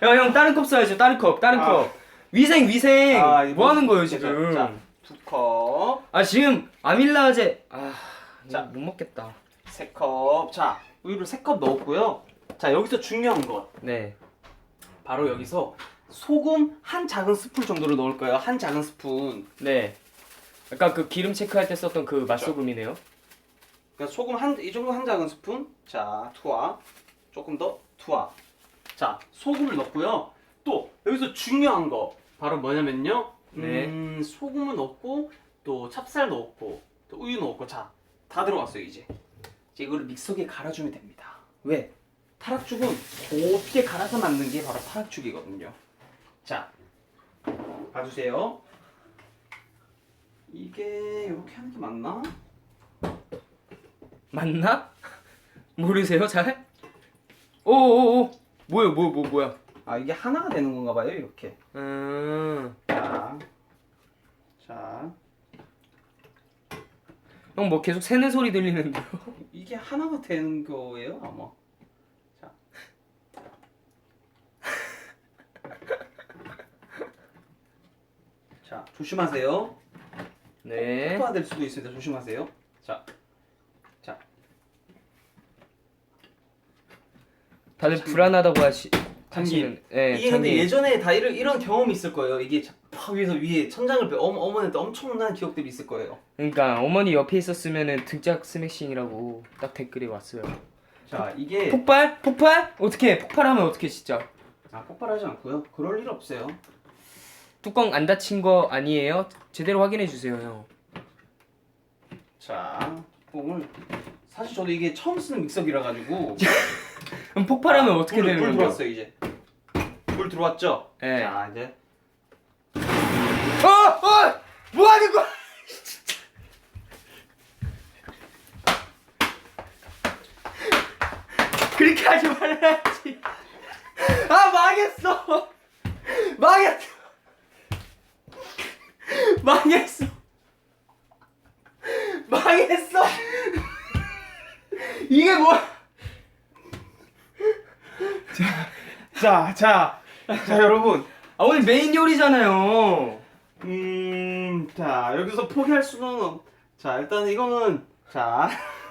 형 다른 컵 써야죠. 다른 컵. 아. 컵. 위생. 뭐 하는 거예요 지금? 자, 2컵. 아 지금 아밀라제. 자. 못 먹겠다. 3컵. 자, 우유를 3컵 넣었고요. 자, 여기서 중요한 것. 네. 바로 여기서 소금 한 작은 스푼 정도를 넣을 거예요. 한 작은 스푼. 네. 아까 그 기름 체크할 때 썼던 그 맛소금이네요. 그러니까 소금 이 정도 한 작은 스푼. 자, 투하. 조금 더 투하. 자, 소금을 넣고요. 또 여기서 중요한 거 바로 뭐냐면요. 네. 소금을 넣고 또 찹쌀 넣고 또 우유 넣고 자, 다 들어갔어요 이제. 이제 이거를 믹서기에 갈아주면 됩니다. 왜? 타락죽은 곱게 갈아서 만든 게 바로 타락죽이거든요. 자, 봐주세요. 이게 이렇게 하는 게 맞나? 맞나? 모르세요 잘? 오오오. 뭐야? 아, 이게 하나가 되는 건가 봐요, 이렇게. 자, 형 뭐 계속 새는 소리 들리는데요? 이게 하나가 되는 거예요, 아마. 자, 자, 조심하세요. 네. 폭파가 될 수도 있습니다. 조심하세요. 자, 다들 불안하다고 장님. 하시는. 네. 이게 근데 예전에 다 이런 경험이 있을 거예요. 이게 팍 위에서 위에 천장을 어머니한테 엄청난 기억들이 있을 거예요. 그러니까 어머니 옆에 있었으면은 등짝 스매싱이라고 딱 댓글이 왔어요. 자, 이게 폭발? 어떻게? 폭발하면 어떻게 진짜? 폭발하지 않고요. 그럴 일 없어요. 뚜껑 안 닫힌 거 아니에요? 제대로 확인해 주세요, 형. 자, 뽕을 사실 저도 이게 처음 쓰는 믹서기라 가지고 그럼 폭발하면 어떻게 물 되는 건가요? 들어왔어요 이제. 물 들어왔죠? 네. 자, 이제 뭐 하는 거야? 진짜. 그렇게 하지 말아야지. 망했어. 망했어. 이게 뭐야? 자, 여러분. 아 오늘 메인 요리잖아요. 자, 여기서 포기할 수는 자, 일단 이거는 자,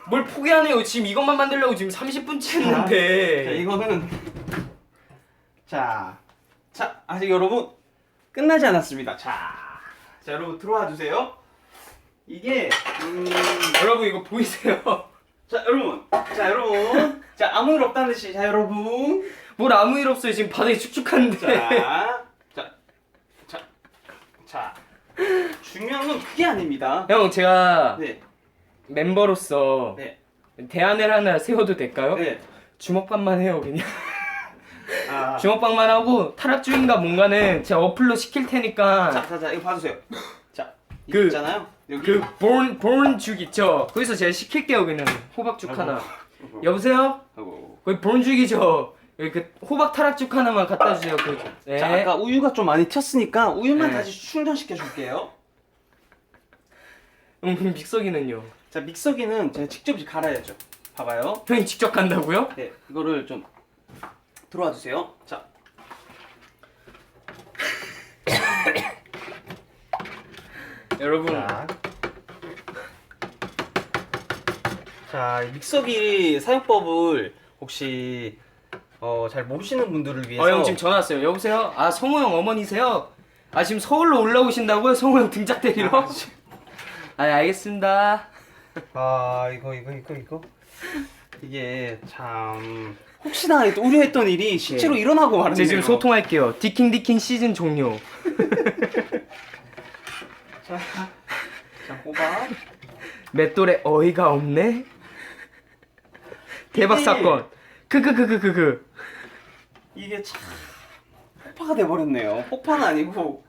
뭘 포기하네요. 지금 이것만 만들려고 지금 30분째 했는데. 이거는 자, 아직 여러분 끝나지 않았습니다. 자, 여러분 들어와 주세요. 이게 여러분 이거 보이세요? 자, 여러분. 자, 아무 일 없다는 듯이 자, 여러분. 뭘 아무 일 없어요. 지금 바닥이 축축한데. 자. 중요한 건 그게 아닙니다. 형 제가 네. 멤버로서 네. 대안을 하나 세워도 될까요? 네. 주먹밥만 해요 그냥. 아. 주먹밥만 하고 타락주인가 뭔가는 제가 어플로 시킬 테니까. 자, 이거 봐주세요. 자, 이거 그- 있잖아요. 여기. 그 본죽 있죠? 거기서 제가 시킬게요 그냥 호박죽 하나. 여보세요? 아이고. 거기 본죽이죠? 여기 그 호박 타락죽 하나만 갖다 주세요. 그. 네. 자, 아까 우유가 좀 많이 튀었으니까 우유만 네. 다시 충전시켜 줄게요. 믹서기는요? 자, 믹서기는 제가 직접 이제 갈아야죠. 봐봐요. 형이 직접 간다고요? 네, 이거를 좀 들어와 주세요. 자. 여러분. 자, 믹서기 사용법을 혹시 잘 모르시는 분들을 위해서 형 지금 전화 왔어요. 여보세요? 아 성호 형 어머니세요? 아 지금 서울로 올라오신다고요? 성호 형 등짝 때리러? 아 알겠습니다. 이거 이게 참 혹시나 우려했던 일이 실제로 일어나고 말았네요. 제 지금 소통할게요. 디킹 시즌 종료. 자, 호박. 맷돌에 어이가 없네. 대박 이게- 사건. 크크크크크크. 이게 참 폭파가 돼 버렸네요. 폭파는 아니고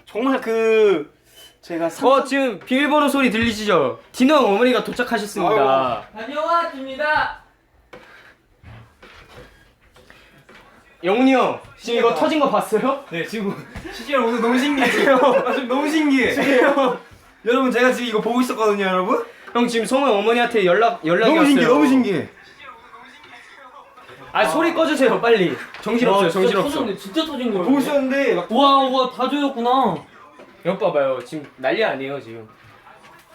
정말 그 제가 지금 비밀번호 소리 들리시죠? 디노 형 어머니가 도착하셨습니다. 다녀왔습니다. 영훈이 형 지금 이거 터진 거 봤어요? 네, 지금 실제로 오늘 너무 신기해요. 지금 너무 신기해. 여러분 제가 지금 이거 보고 있었거든요, 여러분. 형 지금 성호 형 어머니한테 연락이 왔어요. 너무 신기해. 아 소리 꺼주세요 빨리. 정신없어요 정신없어. 진짜 터진 거예요. 보고 있었는데 막 와, 다 조였구나. 형 봐봐요 지금 난리 아니에요 지금.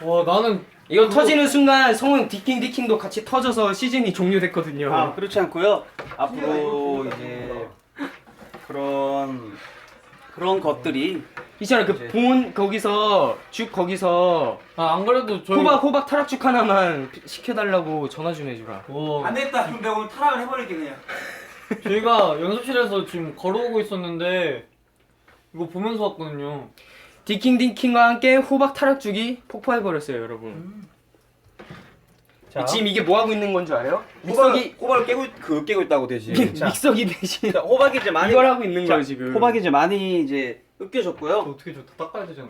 와, 나는 이거 터지는 순간 성호 형 디킹도 같이 터져서 시즌이 종료됐거든요. 그렇지 않고요. 앞으로 이제 그런 것들이 있잖아 그 본 거기서 죽 거기서 안 그래도 저희 호박 타락죽 하나만 시켜달라고 전화 좀 해주라. 와, 안 됐다. 그럼 내가 오늘 타락을 해버릴게 그냥. 저희가 연습실에서 지금 걸어오고 있었는데 이거 보면서 왔거든요. 디킹과 함께 호박 타락죽이 폭파해버렸어요 여러분. 자, 지금 이게 뭐 하고 있는 건 줄 알아요? 믹서기 호박을 깨고 있다고 되지. 믹서기 대신 자, 호박이 이제 많이 이걸 하고 있는 자, 거예요 지금. 호박이 이제 많이 이제 으깨졌고요. 어떻게 저 닦아야 되잖아.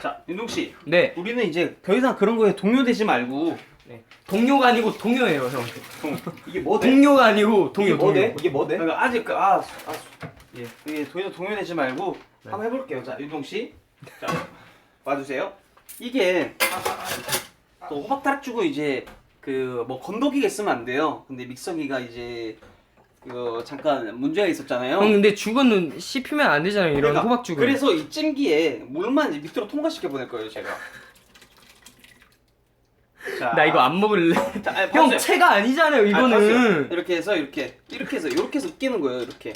자, 윤동 씨, 네. 우리는 이제 더 이상 그런 거에 동요되지 말고 동료가 아니고 동요예요 형. 이게 뭐 돼? 동료가 아니고 동요 동요. 이게 뭐 돼? 그러니까 아직 이게 더 이상 동요되지 말고 한번 해볼게요. 자, 윤동 씨, 자, 봐주세요. 이게 또 호박 타락주고 이제 그 뭐 건더기가 있으면 안 돼요. 근데 믹서기가 이제 그 잠깐 문제가 있었잖아요. 형 근데 죽은 씹히면 안 되잖아요 이런 그러니까 호박죽을. 그래서 이 찜기에 물만 이제 밑으로 통과시켜 보낼 거예요, 제가. 자, 나 이거 안 먹을래. 자, 형 봐주세요. 채가 아니잖아요 봐주세요. 이거는. 이렇게 해서 이렇게 해서 끼는 거예요, 이렇게.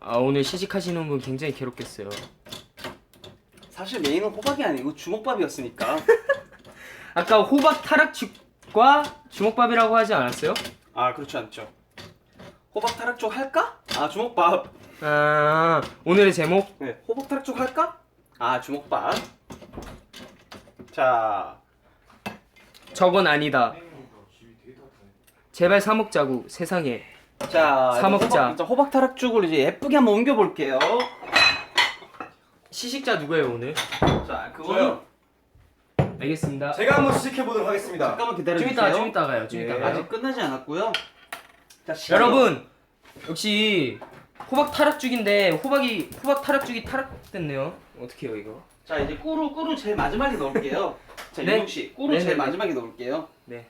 아 오늘 시식하시는 분 굉장히 괴롭겠어요. 사실 메인은 호박이 아니고 주먹밥이었으니까. 아까 호박 타락죽과 주먹밥이라고 하지 않았어요? 아, 그렇지 않죠. 호박 타락쪽 할까? 아, 주먹밥. 아 오늘의 제목 네, 호박 타락쪽 할까? 아, 주먹밥. 자, 저건 아니다. 제발 사 먹자고 세상에. 자, 사 먹자. 호박 타락죽을 이제 예쁘게 한번 옮겨 볼게요. 시식자 누구예요 오늘? 자, 그거는 알겠습니다. 제가 한번 시식해 보도록 하겠습니다. 잠깐만 기다려 좀 주세요. 이따 좀 이따 가요. 좀 예. 이따 가요. 아직 끝나지 않았고요. 자, 시작해요. 여러분 역시 호박 타락죽인데 호박 타락죽이 타락됐네요. 어떻게 해요 이거? 자 이제 꿀을 제일 마지막에 넣을게요. 자 네? 윤동 씨, 꿀을 제일 네네네. 마지막에 넣을게요. 네.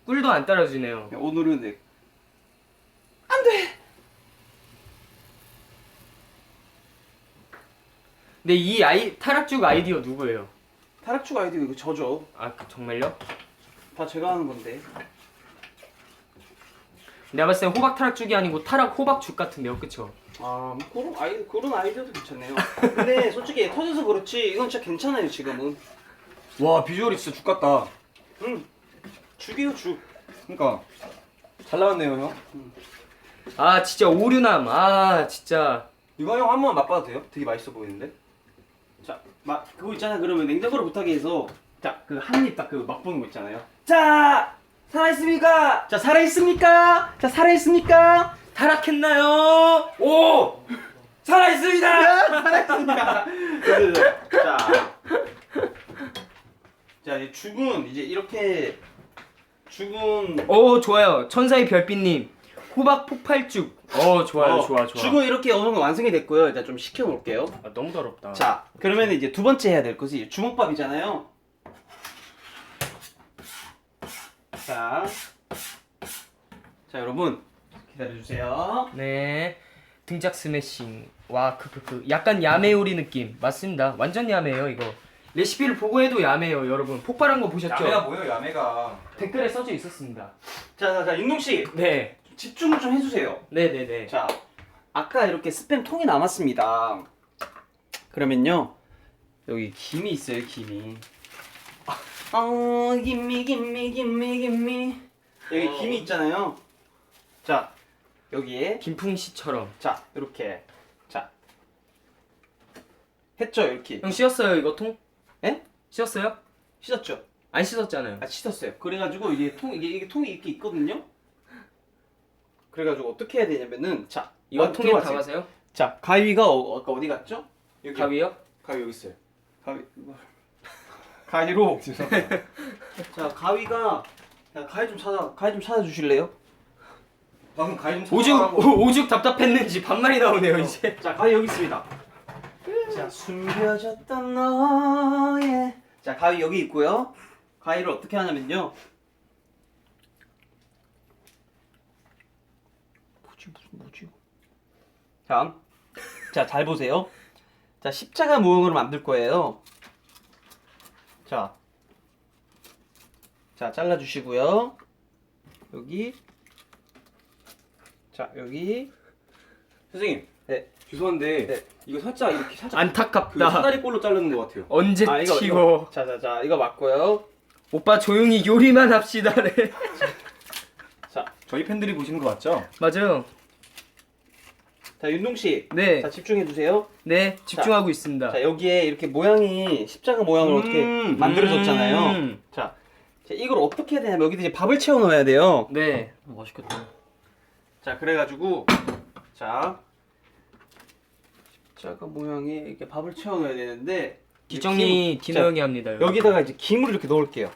꿀도 안 따라주네요. 오늘은 네. 근데 이 타락죽 아이디어 누구예요? 타락추 아이디어 이거 저죠. 아 정말요? 다 제가 하는 건데. 내가 봤을 땐 호박 타락죽이 아니고 타락 호박죽 같은데요, 그쵸? 아, 그런 아이디어도 괜찮네요. 근데 솔직히 터져서 그렇지 이건 진짜 괜찮아요 지금은. 와 비주얼이 진짜 죽 같다. 죽이요 죽. 그러니까 잘 나왔네요 형. 아 진짜 오류남. 아 진짜. 이거 형 한 번만 맛봐도 돼요? 되게 맛있어 보이는데. 자, 그거 있잖아. 그러면 냉장고로 부탁해 해서 자, 그 한 입 딱 그 맛보는 거 있잖아요. 자, 살아있습니까? 자, 살아있습니까? 자, 살아있습니까? 타락했나요? 오! 살아있습니다! 살아있습니다. 자, 이 죽은 이제 이렇게 죽은 오 좋아요. 천사의 별빛님. 호박 폭발죽. 좋아요, 좋아. 죽은 이렇게 어느 정도 완성이 됐고요. 일단 좀 식혀 놓을게요. 아, 너무 더럽다. 자, 그러면 이제 두 번째 해야 될 것이 주먹밥이잖아요. 자, 여러분 기다려주세요. 네. 등짝 스매싱. 와, 약간 야매 요리 느낌. 맞습니다. 완전 야매예요, 이거. 레시피를 보고 해도 야매예요, 여러분. 폭발한 거 보셨죠? 야매가 뭐예요 야매가. 댓글에 써져 있었습니다. 자, 윤동 씨 네. 집중을 좀 해주세요. 네네네. 자, 아까 이렇게 스팸 통이 남았습니다. 그러면요, 여기 김이 있어요, 김이. 김미. 여기 김이 있잖아요. 자, 여기에 김풍씨처럼. 자, 이렇게 자 했죠, 이렇게. 형 씻었어요, 이거 통? 예? 씻었어요? 씻었죠? 안 씻었잖아요. 아, 씻었어요. 그래가지고 이게 통이 이렇게 있거든요. 그래가지고 어떻게 해야 되냐면은 자, 이거 통에 들어가세요. 담아세요? 자, 가위가 아까 어디 갔죠? 여기. 가위요? 가위 여기 있어요. 가위로. 자, 가위가 가위 좀 찾아 주실래요? 방금 가위 좀 오죽 답답했는지 반말이 나오네요, 이제. 자, 가위 여기 있습니다. 자, 숨겨졌던 너의. 자, 가위 여기 있고요. 가위를 어떻게 하냐면요. 뭐지? 자, 잘 보세요. 자, 십자가 모형으로 만들 거예요. 자, 잘라주시고요. 여기. 자, 여기. 선생님. 네. 죄송한데 네. 이거 살짝 이렇게 살짝 그 안타깝다. 사다리꼴로 자르는 것 같아요. 언제 이거, 튀고. 자, 이거 맞고요. 오빠 조용히 요리만 합시다래. 자, 저희 팬들이 보시는 거 맞죠? 맞아요. 자, 윤동 씨. 네. 자, 집중해 주세요. 네, 집중하고 있습니다. 자, 여기에 이렇게 모양이 십자가 모양으로 이렇게 만들어졌잖아요. 자, 이걸 어떻게 해야 되냐면 여기다 이제 밥을 채워 넣어야 돼요. 네. 맛있겠다. 자, 그래가지고 자, 십자가 모양에 이렇게 밥을 채워 넣어야 되는데 기정이 김- 디노 형이 합니다. 여러분. 여기다가 이제 김을 이렇게 넣을게요.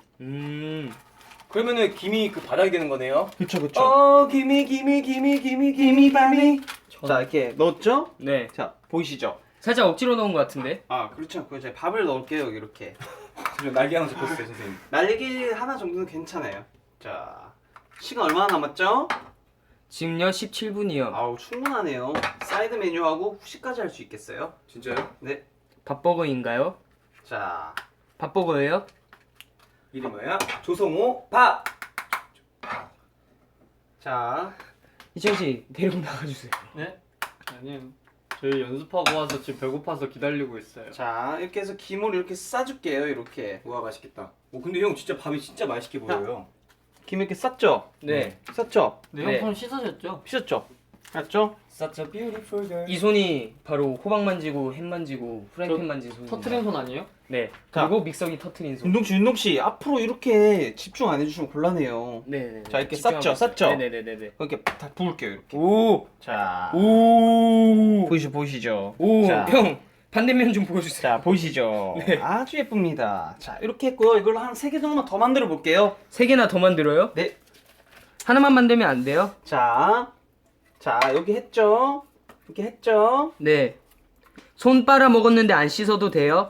그러면은 김이 그 바닥이 되는 거네요. 그쵸. 김이 밤이. 자, 이렇게 넣었죠? 네. 자, 보이시죠? 살짝 억지로 넣은 것 같은데. 아, 그렇지 않고요. 제가 밥을 넣을게요, 여기 이렇게. 저 날개 하나 잡혔어요 선생님. 날개 하나 정도는 괜찮아요. 자, 시간 얼마나 남았죠? 지금요 17분이요. 아우, 충분하네요. 사이드 메뉴하고 후식까지 할 수 있겠어요? 진짜요? 네. 밥버거인가요? 자, 밥버거예요? 이름 뭐야? 조성호 밥. 자, 이정 씨 데리고 나가주세요. 네? 아니요. 저희 연습하고 와서 지금 배고파서 기다리고 있어요. 자, 이렇게 해서 김을 이렇게 싸줄게요, 이렇게. 우와 맛있겠다. 근데 형 진짜 밥이 진짜 맛있게 보여요. 김 이렇게 쌌죠? 네. 쌌죠? 네, 네. 형 손 씻으셨죠? 피셨죠? 알죠? Such a beautiful girl. 이 손이 바로 호박 만지고 햄 만지고 프라이팬 만진 손입니다. 터트린 손 아니에요? 네. 자. 그리고 믹서기 터트린 손. 윤동씨, 앞으로 이렇게 집중 안 해주시면 곤란해요. 네네. 자, 이렇게 쌌죠? 네네네네. 이렇게 다 부을게요, 이렇게. 오. 자, 오. 보이시죠? 오. 자. 형 반대면 좀 보여주세요. 자, 보이시죠? 네. 아주 예쁩니다. 자, 이렇게 했고요. 이걸 한 3개 정도만 더 만들어 볼게요. 3개나 더 만들어요? 네. 하나만 만들면 안 돼요? 자, 여기 했죠? 이렇게 했죠? 네. 손 빨아 먹었는데 안 씻어도 돼요?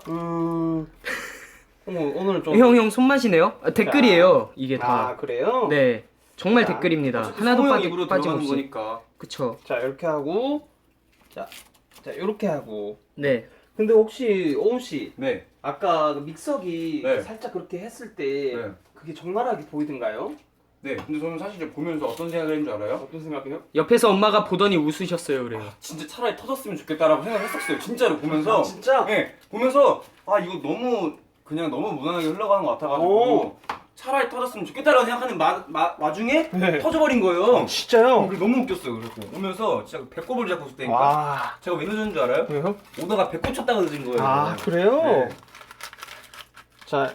오늘 좀 형 손맛이네요? 아, 댓글이에요. 이게 다. 아 그래요? 네. 정말 자, 댓글입니다. 어차피 하나도 성우 형 입으로 들어가는 빠짐없이. 거니까. 그쵸. 자 이렇게 하고 자 이렇게 하고 네. 근데 혹시 오은 씨 네. 아까 그 믹서기 네. 살짝 그렇게 했을 때 네. 그게 적나라하게 보이던가요? 네. 근데 저는 사실 이제 보면서 어떤 생각을 했는 줄 알아요? 어떤 생각이요? 옆에서 엄마가 보더니 웃으셨어요, 그래요. 진짜 차라리 터졌으면 좋겠다라고 생각했었어요. 진짜로 보면서. 아, 진짜? 네. 보면서 아 이거 너무 그냥 너무 무난하게 흘러가는 것 같아가지고 오. 차라리 터졌으면 좋겠다라고 생각하는 와중에 네. 터져버린 거예요. 진짜요? 그게 너무 웃겼어요. 그래서 보면서 진짜 배꼽을 잡고 있을 때니까 와 제가 왜 늦은 줄 알아요? 왜요? 오다가 배꼽 쳤다가 늦은 거예요. 아 그래요? 네. 자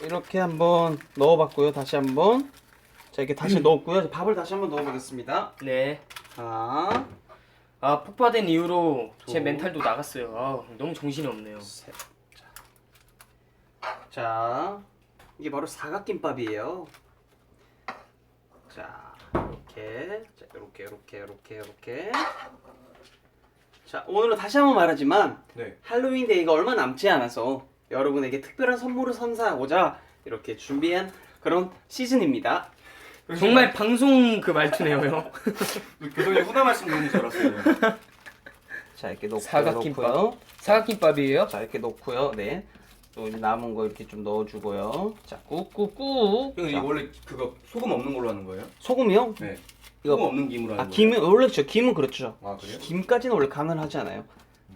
이렇게 한번 넣어봤고요. 다시 한번 자 이렇게 다시 넣었고요. 밥을 다시 한번 넣어보겠습니다. 네. 하나 아, 폭파된 이후로 제 둘. 멘탈도 나갔어요. 아, 너무 정신이 없네요. 셋. 자 이게 바로 사각김밥이에요. 자 이렇게 자 오늘은 다시 한번 말하지만 네. 할로윈 데이가 얼마 남지 않아서 여러분에게 특별한 선물을 선사하고자 이렇게 준비한 그런 시즌입니다. 정말 방송 그 말투네요, 형. 교동이 후다 말씀 듣는 줄 알았어요. 자 이렇게 놓고요. 사각김밥. 사각김밥이에요? 자 이렇게 놓고요. 네. 또 이제 남은 거 이렇게 좀 넣어주고요. 자 꾹꾹꾹. 형 이거 자, 원래 그거 소금 없는 걸로 하는 거예요? 소금이요? 네. 이거- 소금 없는 김으로 하는 아 거예요? 김은 원래 그렇죠. 김은 그렇죠. 아 그래요? 김까지는 원래 간을 하지 않아요.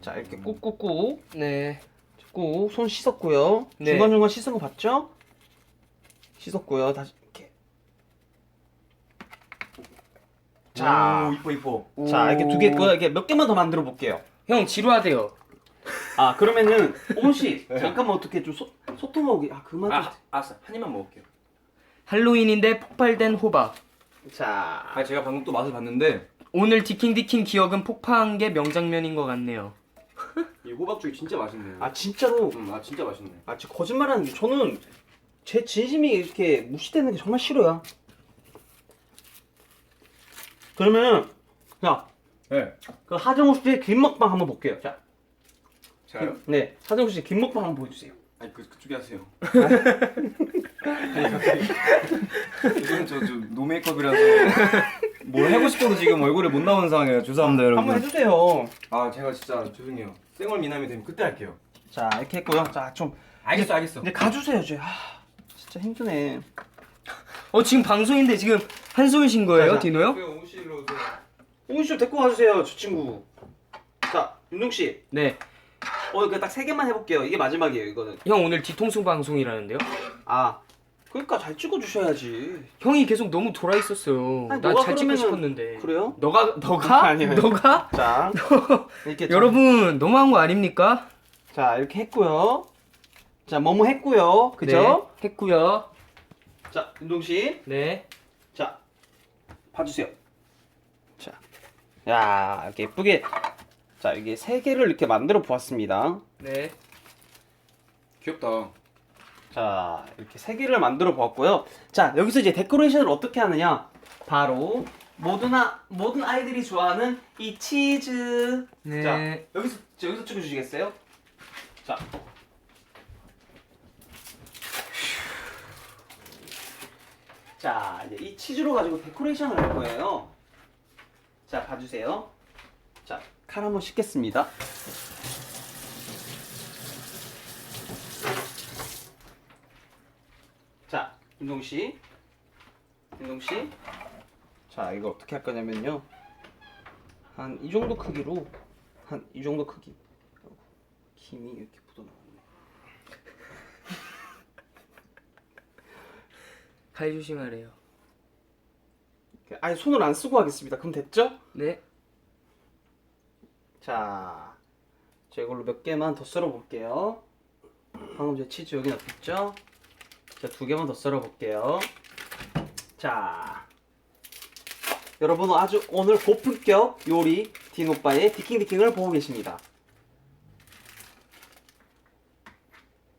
자 이렇게 꾹꾹꾹 네. 꾹 손 씻었고요. 네. 중간중간 씻은 거 봤죠? 씻었고요. 다시 이렇게. 자, 오 이뻐. 자 이렇게 두 개 있고요. 이렇게 몇 개만 더 만들어 볼게요. 형 지루하대요. 아 그러면은 오은 씨 네. 잠깐만 어떻게 좀 소통하기 그만 좀. 알았어. 한 입만 먹을게요. 할로윈인데 폭발된 호박. 자 아 제가 방금 또 맛을 봤는데 오늘 디킹디킹 기억은 폭파한 게 명장면인 것 같네요. 이 호박죽이 진짜 맛있네요. 아 진짜로 아 진짜 맛있네. 아 진짜 거짓말하는 게 저는 제 진심이 이렇게 무시되는 게 정말 싫어요. 그러면 자, 네. 그 하정우 씨의 김 먹방 한번 볼게요. 자, 제가요? 네, 하정우 씨의 김 먹방 한번 보여주세요. 아니 그쪽에 하세요. 이건 저좀 노메이크업이라서 뭘 하고 싶어도 지금 얼굴에 못 나오는 상황이에요. 죄송합니다 여러분. 한번 해주세요. 아 제가 진짜 죄송해요. 쌩얼 미남이 되면 그때 할게요. 자, 이렇게 했고요. 자, 좀 알겠어. 이제 가주세요, 이제. 진짜 힘드네. 지금 방송인데 지금 한숨을 쉰 거예요, 자, 디노 형? 오실로 오세요. 오은 씨 데리고 가주세요, 저 친구. 자, 윤동 씨. 네. 이거 딱 3개만 해볼게요. 이게 마지막이에요, 이거는. 형 오늘 뒤통수 방송이라는데요? 아, 그러니까 잘 찍어주셔야지. 형이 계속 너무 돌아 있었어요. 아니, 나 너가 잘 찍고 그러면은- 싶었는데. 그래요? 너가? 아니요. 너가? 자, 이렇게 좀- 여러분 너무한 거 아닙니까? 자, 이렇게 했고요. 자, 뭐뭐 했고요. 그죠? 네, 했고요. 자, 윤동 씨. 네. 자, 봐주세요. 자, 야, 이렇게 예쁘게. 자, 이게 3개를 이렇게 만들어 보았습니다. 네. 귀엽다. 자, 이렇게 3개를 만들어 보았고요. 자, 여기서 이제 데코레이션을 어떻게 하느냐? 바로 모든 아이들이 좋아하는 이 치즈. 네. 자, 여기서 찍어주시겠어요? 자. 자, 이제 이 치즈로 가지고 데코레이션을 할 거예요. 자, 봐주세요. 자, 칼 한번 씻겠습니다. 자, 윤동 씨. 자, 이거 어떻게 할 거냐면요. 한 이 정도 크기로 한 이 정도 크기. 김이 이렇게 묻어나왔네. 칼 조심하래요. 아예 손을 안 쓰고 하겠습니다. 그럼 됐죠? 네. 자, 자 이걸로 몇 개만 더 썰어 볼게요. 방금 제 치즈 여기 넣었죠? 자, 2개만 더 썰어 볼게요. 자, 여러분 아주 오늘 고품격 요리 디노빠의 디킹디킹을 보고 계십니다.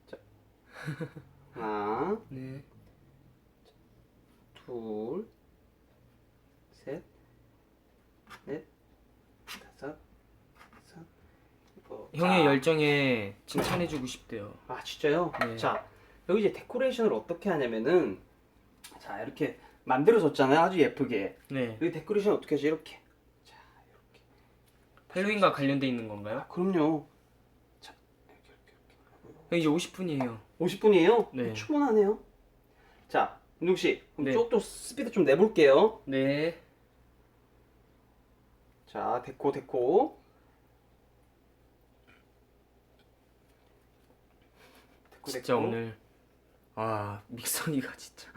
자, 하나, 둘, 셋, 싹, 싹. 형의 자. 열정에 칭찬해주고 싶대요. 아 진짜요? 네. 자 여기 이제 데코레이션을 어떻게 하냐면은 자 이렇게 만들어졌잖아요. 아주 예쁘게. 네. 여기 데코레이션 어떻게 하지? 이렇게. 자 이렇게. 할로윈과 관련돼 있는 건가요? 그럼요. 자 형 이제 50분이에요. 50분이에요? 네. 충분하네요. 자 윤동 씨, 그럼 네. 쪽도 스피드 좀 내볼게요. 네. 자 데코. 데코 진짜 오늘 믹서기가 진짜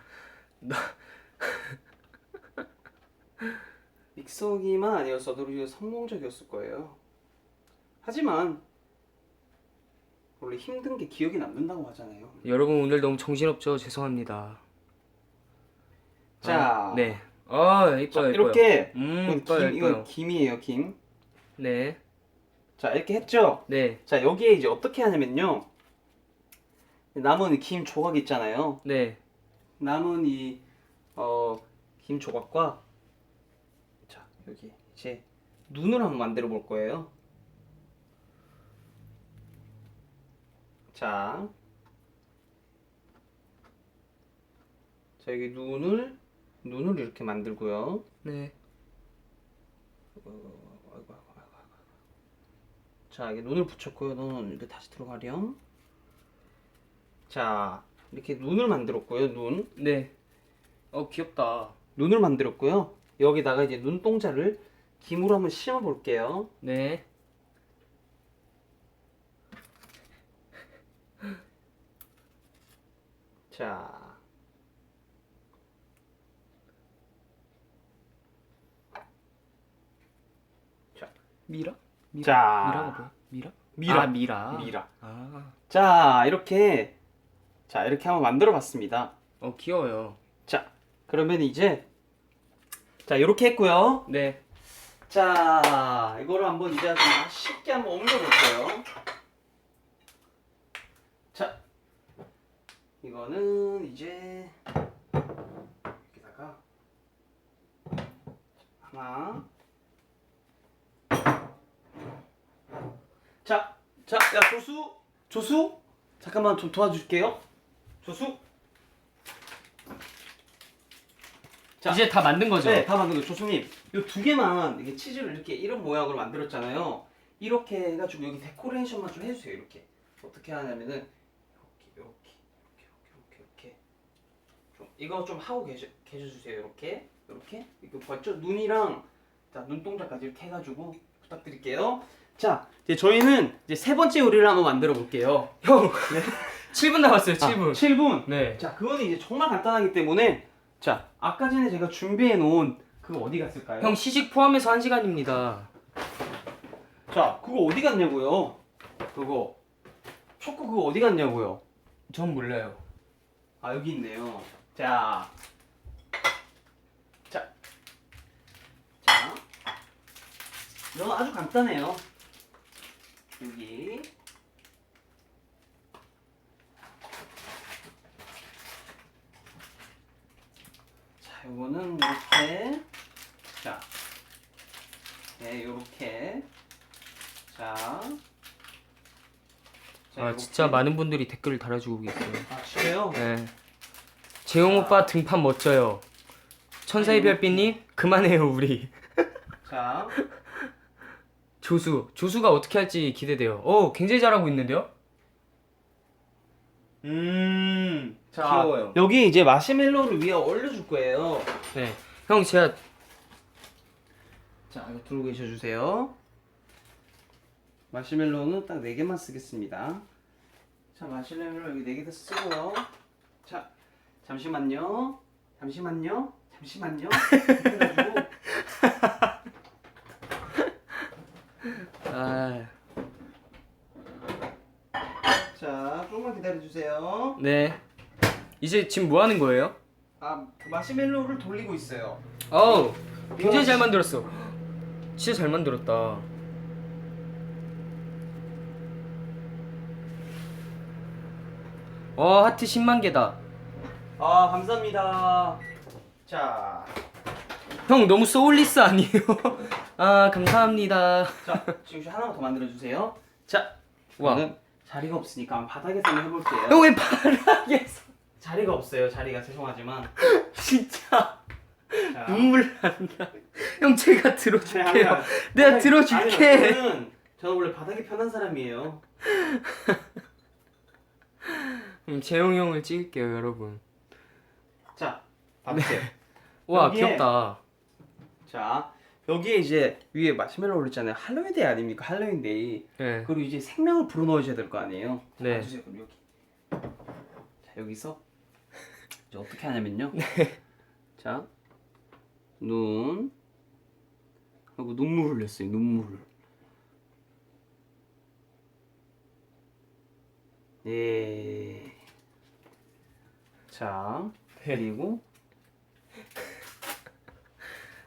나 믹서기만 아니었어도 이거 성공적이었을 거예요. 하지만 원래 힘든 게 기억에 남는다고 하잖아요. 여러분 오늘 너무 정신없죠? 죄송합니다. 자, 네. 자, 이뻐요. 이렇게 이뻐요. 이건 이뻐요. 김이에요, 김. 네. 자, 이렇게 했죠? 네. 자, 여기에 이제 어떻게 하냐면요. 남은 김 조각 있잖아요. 네. 남은 김 조각과 자, 여기 이제 눈을 한번 만들어 볼 거예요. 자, 여기 눈을 이렇게 만들고요. 네. 자, 이게 눈을 붙였고요. 눈은 이렇게 다시 들어가렴. 자, 이렇게 눈을 만들었고요. 네. 귀엽다. 눈을 만들었고요. 여기다가 이제 눈동자를 김으로 한번 심어 볼게요. 네. 자, 미라? 자, 미라가 뭐야? 미라? 미라. 미라. 미라. 아. 자, 이렇게 한번 만들어 봤습니다. 귀여워요. 자, 그러면 이제 자, 이렇게 했고요. 네. 자, 이거를 한번 이제 쉽게 한번 옮겨 볼게요. 자, 이거는 이제 여기다가 하나. 자, 야, 조수, 잠깐만 좀 도와줄게요. 조수. 자, 이제 다 만든 거죠? 네, 다 만든 거예요. 조수님, 이 두 개만 이게 치즈를 이렇게 이런 모양으로 만들었잖아요. 이렇게 해가지고 여기 데코레이션만 좀 해주세요. 이렇게 어떻게 하냐면은 이렇게 좀 이거 좀 하고 계셔주세요. 이렇게 이거 봤죠? 눈이랑 자 눈동자까지 이렇게 해가지고 부탁드릴게요. 자, 이제 저희는 이제 세 번째 요리를 한번 만들어 볼게요. 형. 7분 남았어요. 7분. 7분. 네. 자, 그거는 이제 정말 간단하기 때문에 자, 아까 전에 제가 준비해 놓은 그거 어디 갔을까요? 형 시식 포함해서 1시간입니다. 자, 그거 어디 갔냐고요? 그거 초코 그거 어디 갔냐고요? 전 몰라요. 아, 여기 있네요. 자, 이건 아주 간단해요. 여기 자, 요거는 이렇게 자, 네, 요렇게 자, 요렇게. 진짜 많은 분들이 댓글을 달아주고 계세요. 아, 진짜요? 네. 재용 오빠 등판 멋져요. 천사의 별빛님 그만해요 우리. 자, 조수가 어떻게 할지 기대돼요. 굉장히 잘하고 있는데요? 자, 귀여워요. 여기 이제 마시멜로를 위에 올려줄 거예요. 네. 형 제가 자, 이거 들고 계셔주세요. 마시멜로는 딱 4개만 쓰겠습니다. 자, 마시멜로 여기 4개 다 쓰고요. 자, 잠시만요. 해가지고. 자, 조금만 기다려주세요. 네. 이제 지금 뭐 하는 거예요? 아, 그 마시멜로를 돌리고 있어요. 굉장히 잘 만들었어. 진짜 잘 만들었다. 하트 10만 개다. 아, 감사합니다. 자, 형 너무 소울리스 아니에요? 아 감사합니다. 자, 지금 하나만 더 만들어 주세요. 자, 와. 저는 자리가 없으니까 한번 바닥에서 한번 해볼게요. 형 왜 바닥에서? 자리가 없어요. 자리가 죄송하지만. 진짜 자, 눈물 난다. 형 제가 아니, 들어줄게요. 아니, 내가 아니, 들어줄게. 아니요, 저는 원래 바닥이 편한 사람이에요. 재용 형을 찍을게요, 여러분. 자, 봐주세요. 와 여기에- 귀엽다. 자, 여기에 이제 위에 마시멜로 올렸잖아요. 할로윈 데이 아닙니까? 할로윈 데이. 네. 그리고 이제 생명을 불어넣으셔야 될 거 아니에요. 자, 네. 봐주세요. 그럼 여기. 자, 여기서 이제 어떻게 하냐면요. 자, 눈 하고 눈물 흘렸어요. 눈물. 네. 자, 그리고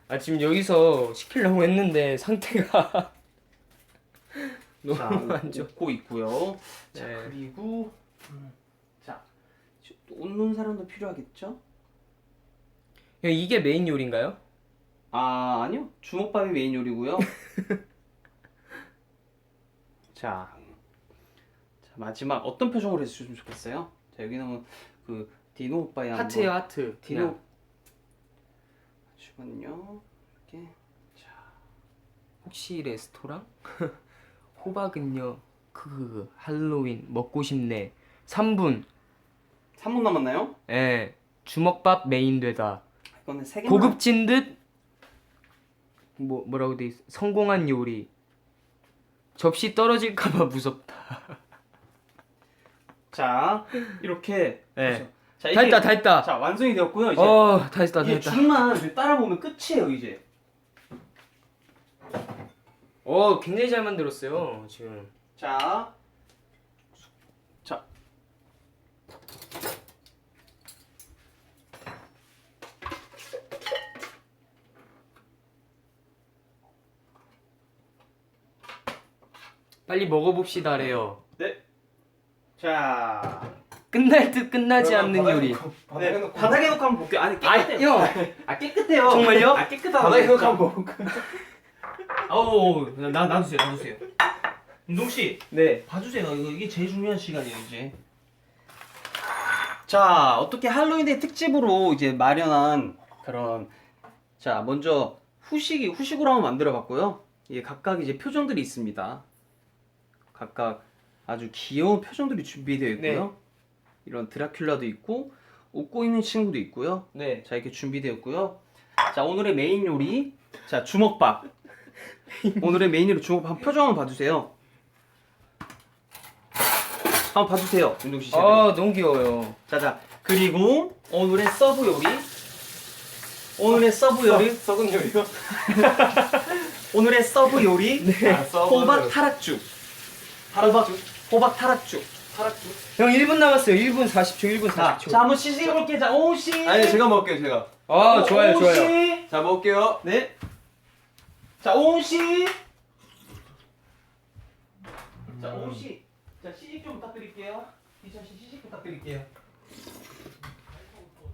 아 지금 여기서 시키려고 했는데 상태가 너무 자, 안 좋아. 웃고 있고요. 자, 네. 그리고 자, 또 웃는 사람도 필요하겠죠? 형 이게 메인 요리인가요? 아, 아니요. 주먹밥이 메인 요리고요. 자, 마지막 어떤 표정으로 해주시면 좋겠어요? 자, 여기는 그 디노 오빠의 하트예요 하트. 디노 잠시만요. 이렇게 혹시 레스토랑? 호박은요. 할로윈 먹고 싶네. 3분. 3분 남았나요? 예. 주먹밥 메인 되다. 이거는 3개만. 고급진 듯 뭐라고 돼 있어? 성공한 요리. 접시 떨어질까봐 무섭다. 자, 이렇게. 네. 자, 다 했다 다 했다. 자, 완성이 되었고요. 이제 다 했다 다 이게 했다. 줄만 이제 따라 보면 끝이에요, 이제. 굉장히 잘 만들었어요 지금. 자, 빨리 먹어봅시다래요. 네. 자, 끝날 듯 끝나지 않는 요리. 네, 바닥에 놓고 한번 볼게요. 아니, 깨끗해요. 형 아, 깨끗해요. 정말요? 아, 깨끗하다. 바닥에 놓고 한번 볼까? 어우, 놔주세요, 놔주세요. 운동씨, 네. 봐주세요. 이게 제일 중요한 시간이에요, 이제. 자, 어떻게 할로윈데이 특집으로 이제 마련한 그런, 자, 먼저 후식으로 한번 만들어 봤고요. 예, 각각 이제 표정들이 있습니다. 각각 아주 귀여운 표정들이 준비되어 있고요. 이런 드라큘라도 있고, 웃고 있는 친구도 있고요. 네. 자, 이렇게 준비되었고요. 자, 오늘의 메인 요리, 자, 주먹밥. 오늘의 메인 요리 주먹밥 한번 표정 한번 봐주세요. 한번 봐주세요, 윤동씨. 너무 귀여워요. 자, 그리고 오늘의 서브 요리. 오늘의 서브 요리. 썩은 요리요? 오늘의 서브 요리. 호박 타락죽. 호박 타락죽. 형 1분 남았어요. 1분 40초. 1분 자, 40초. 한번 시식해볼게요. 자, 오씨. 아니 제가 먹을게요 제가. 좋아요 좋아요. 오씨. 자 먹을게요. 네. 자, 오씨. 자, 오씨. 자, 시식 좀 부탁드릴게요. 이찬 씨 시식 부탁드릴게요.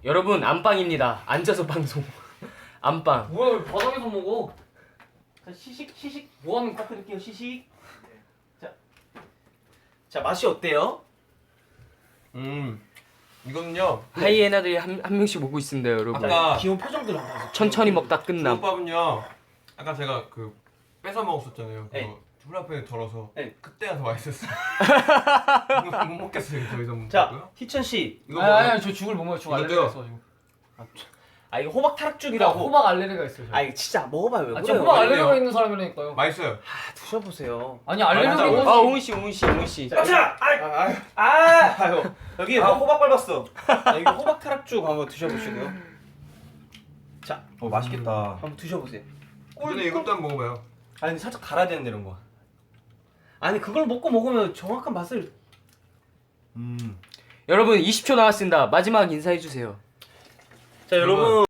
여러분 안방입니다. 앉아서 방송. 안방. 뭐야 왜 바닥에서 먹어? 자, 시식 뭐하는 부탁드릴게요. 시식. 자, 맛이 어때요? 이거는요. 하이에나들이 한 명씩 먹고 있습니다, 여러분. 아까 귀여운 표정들 한번 보세요. 천천히 먹다 끝남. 주먹밥은요. 아까 제가 그 뺏어 먹었었잖아요. 네. 그거 플라펜에 덜어서. 네. 그때가 더 맛있었어요. 못 먹겠어요. 더 이상 못 자, 먹고요. 희천 씨. 이거 먹어요. 저 죽을 못 먹어요. 죽 이것도요? 알레르기가 있어가지고. 아, 이거 호박 타락죽이라고. 호박 알레르기가 있어요. 저. 아, 이거 진짜 먹어봐요. 왜 아, 그래요? 저 호박 아니에요. 알레르기가 있는 사람이라니까요. 맛있어요. 아, 드셔보세요. 아니 알레르기 있는 옹훈 씨. 자, 아유, 여기 호박 밟았어. 자, 이거 호박 타락죽 한번 드셔보시고요. 자, 맛있겠다. 한번 드셔보세요. 근데 이것도 한번 먹어봐요. 아니, 살짝 갈아야 되는데 이런 거. 아니, 그걸 먹으면 정확한 맛을. 여러분 20초 남았습니다. 마지막 인사해 주세요. 자, 여러분.